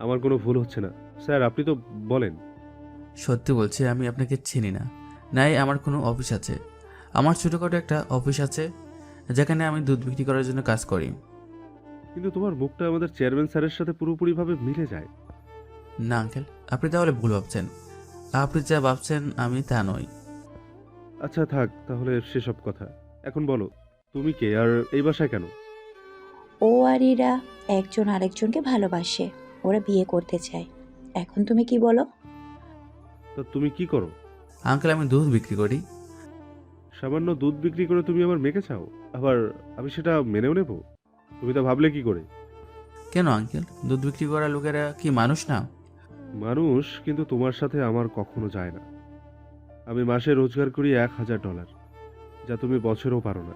আমার কোনো ভুল হচ্ছে না স্যার, আপনি তো বলেন। সত্যি বলছি, আমি আপনাকে চিনি না। নাই আমার কোনো অফিস আছে, আমার ছোটোখাটো একটা অফিস আছে যেখানে আমি দুধ বিক্রি করার জন্য কাজ করি। কিন্তু তোমার মুখটা আমাদের চেয়ারম্যান স্যারের সাথে পুরোপুরিভাবে মিলে যায়। না আঙ্কেল, আপনি তাহলে ভুল ভাবছেন। আপনি যা ভাবছেন আমি তা নই। আচ্ছা থাক তাহলে সেসব কথা। এখন বলো, তুমি কে আর এই বাসায় কেন? ও আর ইরা একজন আরেকজনকে ভালোবাসে, ওরা বিয়ে করতে চায়। এখন তুমি কি বলো? তা তুমি কি করো? আঙ্কেল, আমি দুধ বিক্রি করি। সামান্য দুধ বিক্রি করে তুমি আমার মেয়েকে চাও, আবার আমি সেটা মেনেও নেব? তুমি তা ভাবলে কি করে? কেন আঙ্কেল, দুধ বিক্রি করা লোকেরা কি মানুষ না? মানুষ, কিন্তু তোমার সাথে আমার কখনো যায় না। আমি মাসে রোজগার করি $1000, যা তুমি বছরেও পারো না।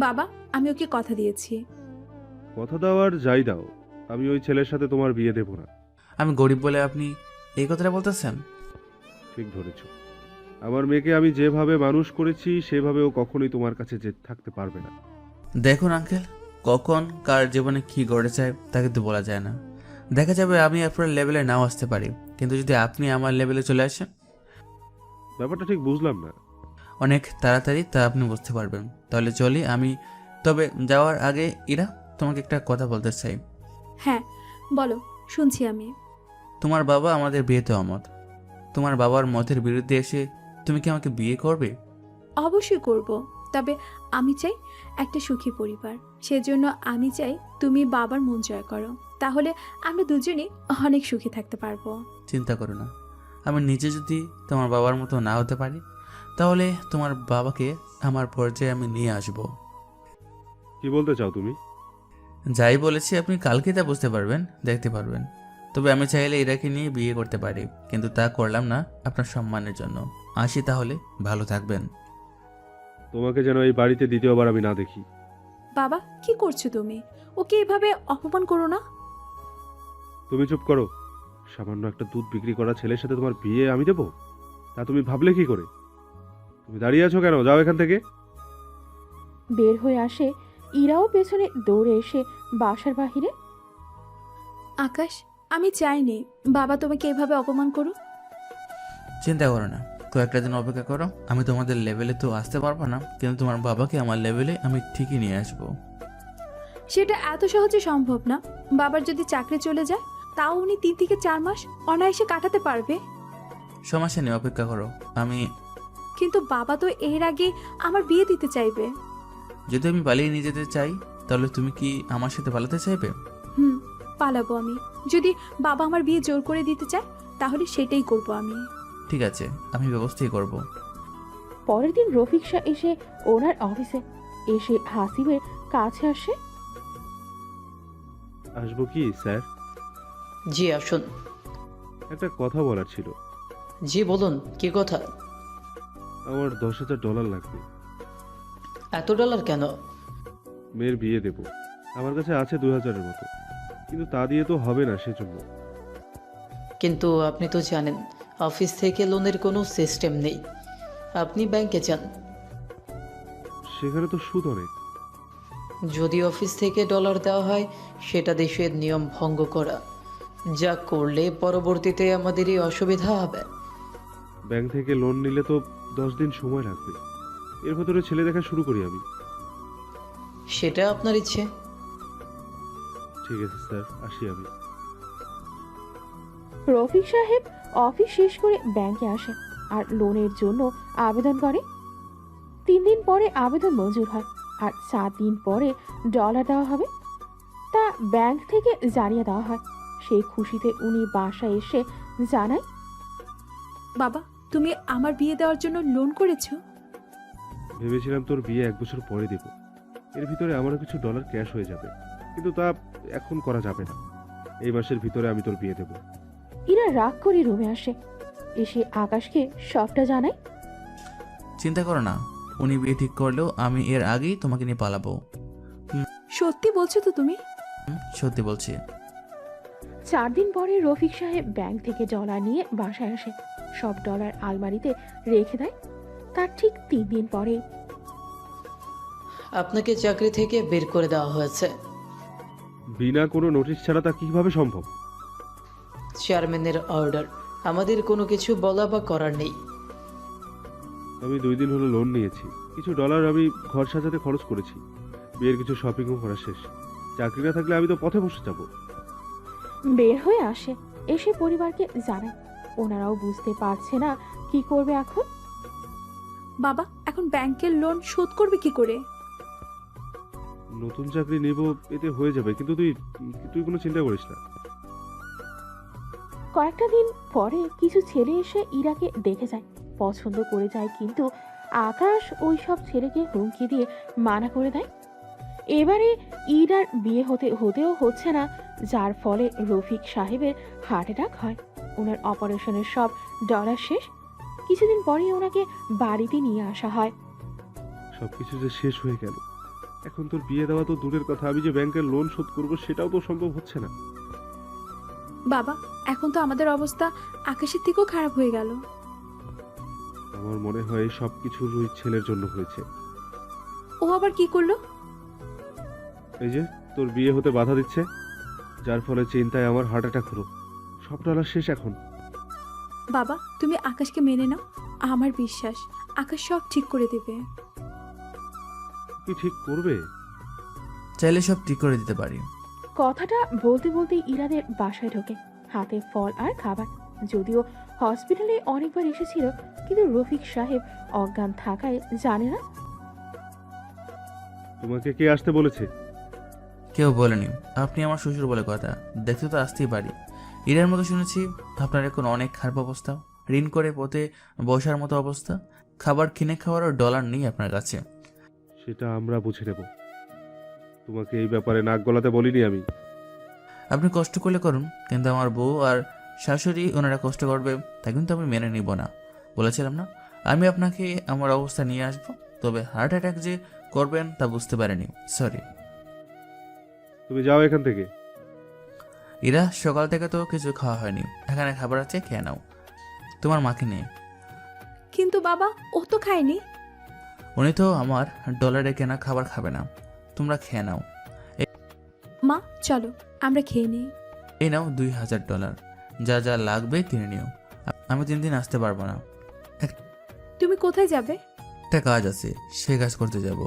বাবা, আমি ওকে কথা দিয়েছি। কথা দাও আর যাই দাও, আমি ওই ছেলের সাথে তোমার বিয়ে দেব না। আমি গরিব বলে আপনি এই কথাটা বলতেছেন? ঠিক ধরেছ। আমার মেয়েকে আমি যেভাবে মানুষ করেছি সেভাবে ও কখনোই তোমার কাছে যে থাকতে পারবে না। দেখুন আঙ্কেল, কখন কার জীবনে কি ঘটে যায় তা কিন্তু বলা যায় না। দেখা যাবে আমি আপনার লেভেলে নাও আসতে পারি, কিন্তু যদি আপনি আমার লেভেলে চলে আসেন। ব্যাপারটা ঠিক বুঝলাম না। অনেক তাড়াতাড়ি তা আপনি বুঝতে পারবেন। তাহলে চলি আমি। তবে যাওয়ার আগে ইরা, তোমাকে একটা কথা বলতে চাই। হ্যাঁ বলো, শুনছি আমি। তোমার বাবা আমাদের বিয়েতে অমত। তোমার বাবার মতের বিরুদ্ধে এসে তুমি কি আমাকে বিয়ে করবে? অবশ্যই করব, তবে আমি চাই একটা সুখী পরিবার। সেজন্য আমি চাই তুমি বাবার মন জয় করো, তাহলে আমরা দুজনেই অনেক সুখী থাকতে পারবো। চিন্তা করো না, আমি নিজে যদি তোমার বাবার মতো না হতে পারি তাহলে তোমার বাবাকে আমার পর্যায়ে আমি নিয়ে আসব। কি বলতে চাও তুমি? যাই বলেছি আপনি কালকে তা বুঝতে পারবেন, দেখতে পারবেন। তবে আমি চাইলে ইরাকে নিয়ে বিয়ে করতে পারি, কিন্তু তা করলাম না আপনার সম্মানের জন্য। আসি তাহলে, ভালো থাকবেন। তোমাকে যেন এই বাড়িতে দ্বিতীয়বার আমি না দেখি। বাবা, কি করছো তুমি? ওকে এভাবে অপমান করো না। তুমি চুপ করো। সামান্য একটা দুধ বিক্রি করা ছেলের সাথে তোমার বিয়ে আমি দেবো, তা তুমি ভাবলে কি করে? তুমি দাঁড়িয়ে আছো কেন? যাও এখান থেকে। বের হয়ে আসে ইরাও পেছনে দৌড়ে এসে বাসার বাহিরে। আকাশ, আমি চাইনি বাবা তোমাকে এভাবে অপমান করুক। চিন্তা করো না, তো একটা দিন অপেক্ষা করো। আমি তোমাদের লেভেলে তো আসতে পারবো না, কিন্তু তোমার বাবাকে আমার লেভেলে আমি ঠিকই নিয়ে আসবো। সেটা এত সহজে সম্ভব না। বাবার যদি চাকরি চলে যায়, তাও উনি 3 থেকে 4 মাস অনায়াসে কাটাতে পারবে। সমস্যা নেই, অপেক্ষা করো। আমি কিন্তু বাবা তো এর আগে আমার বিয়ে দিতে চাইবে। যদি আমি পালিয়ে নিয়ে যেতে চাই, তাহলে তুমি কি আমার সাথে পালাতে চাইবে? পালাবো আমি। যদি বাবা আমার বিয়ে জোর করে দিতে চায়, তাহলে সেটাই করব আমি। ঠিক আছে, আমি ব্যবস্থাই করব। পরের দিন রফিক শাহ এসে ওনার অফিসে এসে হাসিবের কাছে আসে। আসবো কি স্যার? জি আসুন। একটা কথা বলার ছিল। জি বলুন, কি কথা? আমার $10,000 লাগবে। এত ডলার কেন? মেয়ের বিয়ে দেব। আমার কাছে আছে 2000-এর মতো, কিন্তু তা দিয়ে তো হবে না, সেজন্য। কিন্তু আপনি তো জানেন অফিস থেকে লোনের কোনো সিস্টেম নেই। আপনি ব্যাংকে যান। সেখানে তো সুদ অনেক। যদি অফিস থেকে ডলার দেওয়া হয়, সেটা দেশের নিয়ম ভঙ্গ করা, যা করলে পরবর্তীতে আমাদেরই অসুবিধা হবে। ব্যাংক থেকে লোন নিলে তো 10 দিন সময় লাগবে। এর ভেতরে ছেলে দেখা শুরু করি আমি। সেটা আপনার ইচ্ছে। ঠিক আছে স্যার, আসি আমি। রফিক সাহেব অফিস শেষ করে ব্যাংকে আসে আর লোনের জন্য আবেদন করে। 3 দিন পরে আবেদন মঞ্জুর হয় আর 7 দিন পরে ডলার দেওয়া হবে তা ব্যাংক থেকে জানিয়ে দেওয়া হয়। সেই খুশিতে উনি বাসায় এসে জানায়, বাবা, তুমি আমার বিয়ে দেওয়ার জন্য লোন করেছো? ভেবেছিলাম তোর বিয়ে 1 বছর পরে দেব। এর ভিতরে আমারও কিছু ডলার ক্যাশ হয়ে যাবে, কিন্তু তা এখন করা যাবে না। এই মাসের ভিতরে আমি তোর বিয়ে দেব। ইরা রাগ করে রুমে আসে, এসে আকাশকে সবটা জানায়। চিন্তা করো না, উনি বিয়ে ঠিক করলেও আমি এর আগেই তোমাকে নিয়ে পালাবো। সত্যি বলছো তো তুমি? সত্যি বলছি। 4 দিন পরে রফিক সাহেব ব্যাংক থেকে ডলার নিয়ে বাসায় আসে। সব ডলার আলমারিতে রেখে দেয়। তার ঠিক 3 দিন পরে আপনাকে চাকরি থেকে বের করে দেওয়া হয়েছে। বিনা কোনো নোটিশ ছাড়া তা কিভাবে সম্ভব? চেয়ারম্যানের অর্ডার, আমাদের কোনো কিছু বলা বা করার নেই। আমি 2 দিন হলো লোন নিয়েছি। কিছু ডলার আমি ঘর সাজাতে খরচ করেছি। বিয়ের কিছু শপিংও করা শেষ। চাকরি না থাকলে আমি তো পথে বসে যাব। বের হয়ে আসে, এসে পরিবারকে জানায়। ওনারাও বুঝতে পারছে না কি করবে এখন। বাবা, এখন ব্যাংকের লোন শোধ করবে কি করে? নতুন চাকরি নেব, এতে হয়ে যাবে, কিন্তু তুই কোনো চিন্তা করিস না। কয়েকটা দিন পরে কিছু ছেলে এসে ইরাকে দেখে যায়, পছন্দ করে যায়, কিন্তু আকাশ ওই সব ছেলেকে হুমকি দিয়ে মানা করে দেয়। এবারে ইরার বিয়ে হতেও হচ্ছে না, যার ফলে রফিক সাহেবের হার্ট অ্যাটাক হয়। ওনার অপারেশনের সব ডলার শেষ। কিছুদিন পরেই ওনাকে বাড়িতে নিয়ে আসা হয়। সবকিছু যে শেষ হয়ে গেল। এখন তোর বিয়ে দেওয়া তো দূরের কথা, আমি যে ব্যাংকের লোন শোধ করব সেটাও তো সম্ভব হচ্ছে না। বাবা, এখন তো আমাদের অবস্থা আকাশের থেকেও খারাপ হয়ে গেল। আমার মনে হয় সবকিছু ওই ছেলের জন্য হয়েছে। ও আবার কি করলো? এই যে তোর বিয়ে হতে বাধা দিচ্ছে, যার ফলে চিন্তায় আমার হার্ট অ্যাটাক হলো। সব ডলার শেষ এখন। বাবা, তুমি আকাশকে মেনে নাও। আমার বিশ্বাস আকাশ সব ঠিক করে দেবে। কি ঠিক করবে? চাইলে সব ঠিক করে দিতে পারি। কথাটা বলতে বলতে ইরাদের বাসায় ঢোকে, হাতে ফল আর খাবার। যদিও হসপিটালে অনেকবার এসেছিল, কিন্তু রফিক সাহেব অজ্ঞান থাকায় জানে না। তোমাকে কে আসতে বলেছে? কেউ বলেনি। আপনি আমার শ্বশুর বলে কথা, দেখতে তো আসতেই পারি। ইরার মতো শুনেছি আপনার এখন অনেক খারাপ অবস্থা, ঋণ করে পথে বসার মতো অবস্থা, খাবার কিনে খাওয়ারও ডলার নেই আপনার কাছে। সেটা আমরা বুঝে নেব। তোমাকে এই ব্যাপারে নাক গলাতে বলিনি আমি। আপনি কষ্ট করলে করুন, কিন্তু আমার বউ আর শাশুড়ি ওনারা কষ্ট করবে তা কিন্তু আমি মেনে নিব না। বলেছিলাম না আমি আপনাকে আমার অবস্থা নিয়ে আসবো, তবে হার্ট অ্যাটাক যে করবেন তা বুঝতে পারিনি, সরি। তুমি যাও এখান থেকে। ইরা, সকাল থেকে তো কিছু খাওয়া হয়নি, এখানে খাবার আছে, খেয়ে নাও। তোমার মাকে নিয়ে। কিন্তু বাবা, ও তো খায়নি। উনি তো আমার ডলারে কেনা খাবার খাবে না। তোমরা খেয়ে নাও। মা চলো আমরা খেয়ে নিই। এই নাও $2000, যা যা লাগবে কিনে নিও। আমি 3 দিন আসতে পারবো না, তুমি কোথায় যাবে? একটা কাজ আছে, সে কাজ করতে যাব।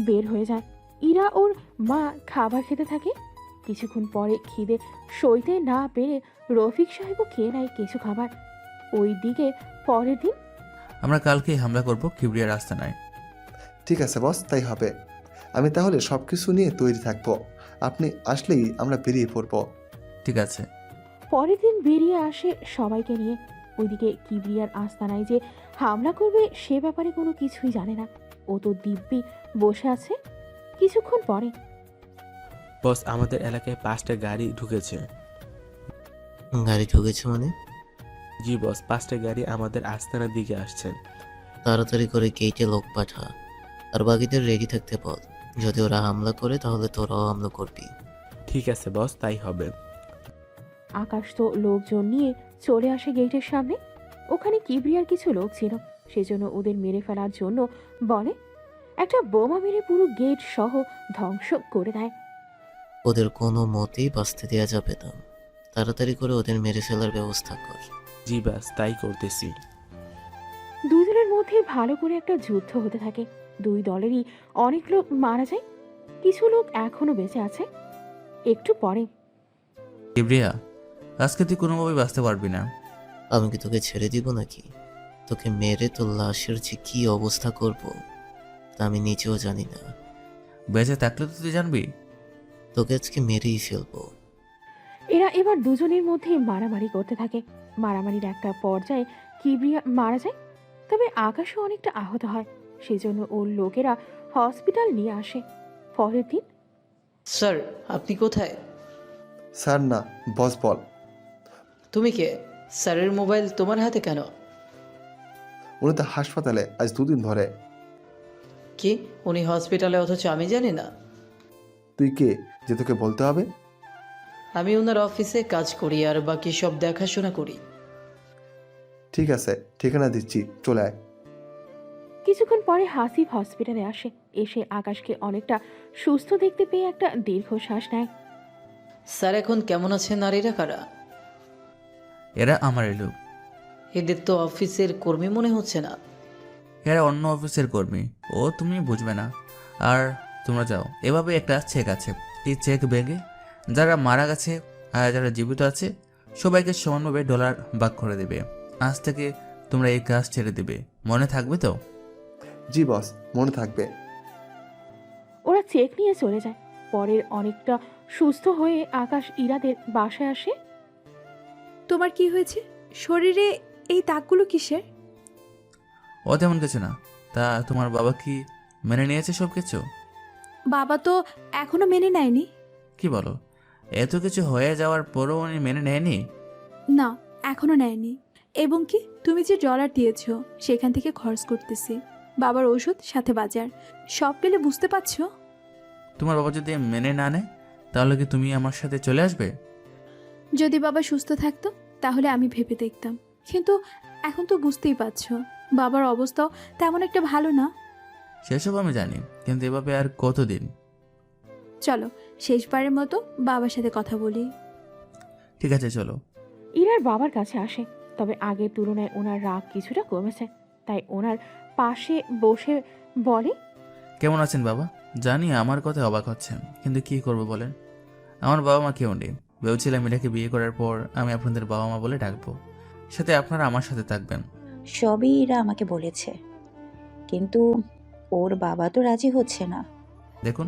বের হয়ে যায়। ইরা ওর মা খাবার খেতে থাকে। কিছুক্ষণ পরে খিদে সইতে না পেরে রফিক সাহেবও খেয়ে নেয় কিছু খাবার। ওই দিকে পরের দিন আমরা কালকেই হামলা করব কিবরিয়ার আস্তানায়। ঠিক আছে বস, তাই হবে। আমি তাহলে সব কিছু নিয়ে তৈরি থাকবো। আপনি আসলেই আমরা বেরিয়ে পড়বো। ঠিক আছে। পরের দিন বেরিয়ে আসে সবাইকে নিয়ে। ওইদিকে কিবরিয়ার আস্তানায় যে হামলা করবে সে ব্যাপারে কোনো কিছুই জানে না। ও তো দিব্যি বসে আছে। কিছুক্ষণ পরে বস, আমাদের এলাকায় 5টা গাড়ি ঢুকেছে। গাড়ি ঢুকেছে মানে? জি বস, 5টা গাড়ি আমাদের আস্তানার দিকে আসছে। তাড়াতাড়ি করে গেটে লোক পাঠা, আর বাকিদের রেডি থাকতে বল। যদি ওরা হামলা করে তাহলে তোরাও হামলা করবি। ঠিক আছে বস, তাই হবে। আকাশ তো লোকজন নিয়ে চলে আসে গেটের সামনে। ওখানে কিবরিয়ার কিছু লোক ছিল, সেজন্য ওদের মেরে ফেলার জন্য বলে একটা বোমা মেরে পুরো গেট সহ ধ্বংস করে দেয়। ওদের কোনো মতেই বাঁচতে দেওয়া যাবে না। তাড়াতাড়ি করে ওদের মেরে ফেলার ব্যবস্থা কর। জি বাস, তাই করতেছি। দুই দলের মধ্যে ভালো করে একটা যুদ্ধ হতে থাকে। দুই দলেরই অনেক লোক মারা যায়, কিছু লোক এখনো বেঁচে আছে। একটু পরে কিবরিয়া, আজকে তুই কোনোভাবে বাঁচতে পারবি না। আমি কি তোকে ছেড়ে দিব নাকি? তোকে মেরে তোর লাশের যে কি অবস্থা করব তা আমি নিজেও জানি না। বেঁচে থাকলে তো তুই জানবি। তোকে আজকে মেরেই ফেলবো। এরা এবার দুজনের মধ্যে মারামারি করতে থাকে। মারামারির একটা পর্যায়ে কিবরিয়া মারা যায়, তবে আকাশও অনেকটা আহত হয়। সেজন্য ওর লোকেরা হসপিটাল নিয়ে আসে। পরের দিন স্যার আপনি কোথায়? স্যার না, বস বল। তুমি কে? স্যারের মোবাইল তোমার হাতে কেন? উনি তো হাসপাতালে আজ 2 দিন ধরে। কি উনি হসপিটালে, অথচ আমি জানি না? তুই কে যে তোকে বলতে হবে? আমি ওনার অফিসে কাজ করি আর বাকি সব দেখাশোনা করি। ঠিক আছে, ঠিকানা দিচ্ছি, চলে আয়। কিছুক্ষণ পরে হাসিব হসপিটালে আসে। এসে আকাশকে অনেকটা সুস্থ দেখতে পেয়ে একটা দীর্ঘশ্বাস নেয়। স্যার এখন কেমন আছেন আর এরা কারা? এরা আমারই লোক। এদের তো অফিসের কর্মী মনে হচ্ছে না। এরা অন্য অফিসের কর্মী, ও তুমি বুঝবে না। আর তোমরা যাও, এভাবে একটা চেক আছে, এই চেক ব্যাগে যারা মারা গেছে আর যারা জীবিত আছে সবাইকে সমানভাবে ডলার ভাগ করে দেবে। আজ থেকে তোমরা এই কাজ ছেড়ে দেবে, মনে থাকবে তো? জি বস, মনে থাকবে। ওরা চেক নিয়ে চলে যায়। পরের অনেকটা সুস্থ হয়ে আকাশ ইরাদের বাসায় আসে। তোমার কি হয়েছে? শরীরে এই দাগগুলো কিসের? ও তেমন কিছু না। তা তোমার বাবা কি মেনে নিয়েছে সব কিছু? বাবা তো এখনো মেনে নেয়নি। কি বলো, এত কিছু হয়ে যাওয়ার পরও উনি মেনে নেয়নি? না, এখনো নেয়নি। এবং কি তুমি যে ডলার দিয়েছো সেখান থেকে খরচ করতেছি। বাবার ওষুধ সাথে বাজার সব পেলে, বুঝতে পারছো? তোমার বাবা যদি মেনে না নেয় তাহলে কি তুমি আমার সাথে চলে আসবে? যদি বাবা সুস্থ থাকতো তাহলে আমি ভেবে দেখতাম, কিন্তু এখন তো বুঝতেই পারছো বাবার অবস্থাও তেমন একটা ভালো না। সেসব আমি জানি, কিন্তু এভাবে আর কতদিন? চলো শেষবারের মতো বাবার সাথে কথা বলি। ঠিক আছে চলো। ইরার বাবার কাছে আসে, তবে আগের তুলনায় ওনার রাগ কিছুটা কমেছে। তাই ওনার পাশে বসে বলে, কেমন আছেন বাবা? জানি আমার কথা অবাক হচ্ছেন, কিন্তু কি করবো বলেন। আমার বাবা মা কেউ নেই। ভেবেছিলাম এটাকে বিয়ে করার পর আমি আপনাদের বাবা মা বলে ডাকবো, সাথে আপনারা আমার সাথে থাকবেন। সবই এরা আমাকে বলেছে, কিন্তু ওর বাবা তো রাজি হচ্ছে না। দেখুন,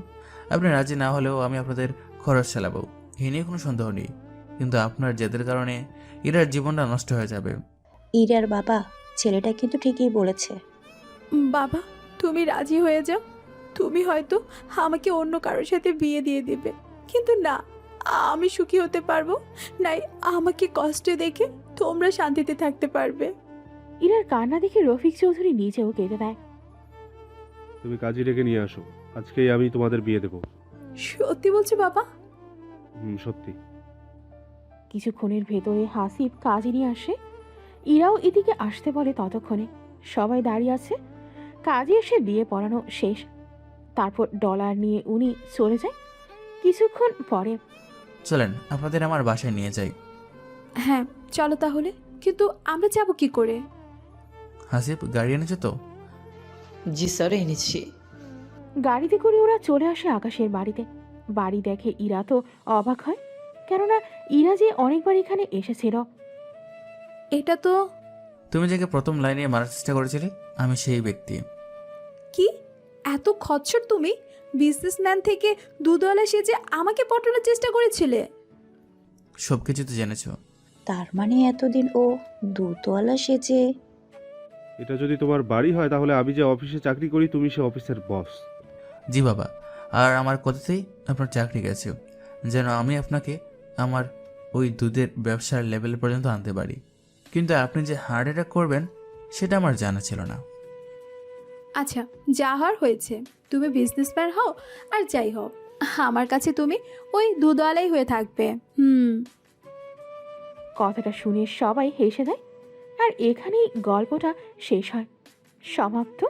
আপনি রাজি না হলেও আমি আপনাদের খরচ চালাবো, এ নিয়ে কোনো সন্দেহ নেই। কিন্তু আপনার জেদের কারণে ইরার জীবনটা নষ্ট হয়ে যাবে। ইরার বাবা ছেলেটা কিন্তু ঠিকই বলেছে। বাবা তুমি রাজি হয়ে যাও, তুমি হয়তো আমাকে অন্য কারোর সাথে বিয়ে দিয়ে দিবে, কিন্তু না, আমি সুখী হতে পারবো নাই। আমাকে কষ্টে দেখে তোমরা শান্তিতে থাকতে পারবে। ইরার কান্না দেখে রফিক চৌধুরী নিজেও কেঁদে দেয়। তুমি কাজী রেখে নিয়ে আসো, আজকেই আমি তোমাদের বিয়ে দেবো। সত্যি বলছো বাবা? সত্যি। কিছুক্ষণের ভেতরে হাসিব কাজে নিয়ে আসে। ইরাও এদিকে আসতে বলে। ততক্ষণে সবাই দাঁড়িয়ে আছে। কাজে এসে বিয়ে পড়ানো শেষ। তারপর ডলার নিয়ে উনি চলে যায়। কিছুক্ষণ পরে চলেন আপনাদের আমার বাসায় নিয়ে যাই। হ্যাঁ চলো তাহলে, কিন্তু আমরা যাব কি করে? হাসিব গাড়ি এনেছো তো? জি স্যার, এনেছি। গাড়িতে করে ওরা চলে আসে আকাশের বাড়িতে। বাড়ি দেখে ইরা তো অবাক হয়, কেননা ইরা যে অনেকবার এখানে এসেছিল। এটা তো তুমি যাকে প্রথম লাইনে মারার চেষ্টা করেছিলে, আমি সেই ব্যক্তি। কি এত খচ্চর তুমি? বিজনেসম্যান থেকে দুধওয়ালা সেজে আমাকে পটানোর চেষ্টা করেছিলে? সব কিছু তো জেনেছো। তার মানে এতদিন ও দুধওয়ালা সেজে? এটা যদি তোমার বাড়ি হয় তাহলে আমি যে অফিসে চাকরি করি তুমি সে অফিসের বস। জি বাবা, আর আমার কথাতেই আপনার চাকরি গেছে, যেন আমি আপনাকে আমার ওই দুধের ব্যবসার লেভেল পর্যন্ত আনতে পারি। কিন্তু আপনি যে হার্ট অ্যাটাক করবেন সেটা আমার জানা ছিল না। আচ্ছা, যা হওয়ার হয়েছে। তুমি বিজনেসম্যান হও আর যাই হোক, আমার কাছে তুমি ওই দুধওয়ালাই হয়ে থাকবে। কথাটা শুনে সবাই হেসে দেয়। আর এখানেই গল্পটা শেষ হয়, সমাপ্ত।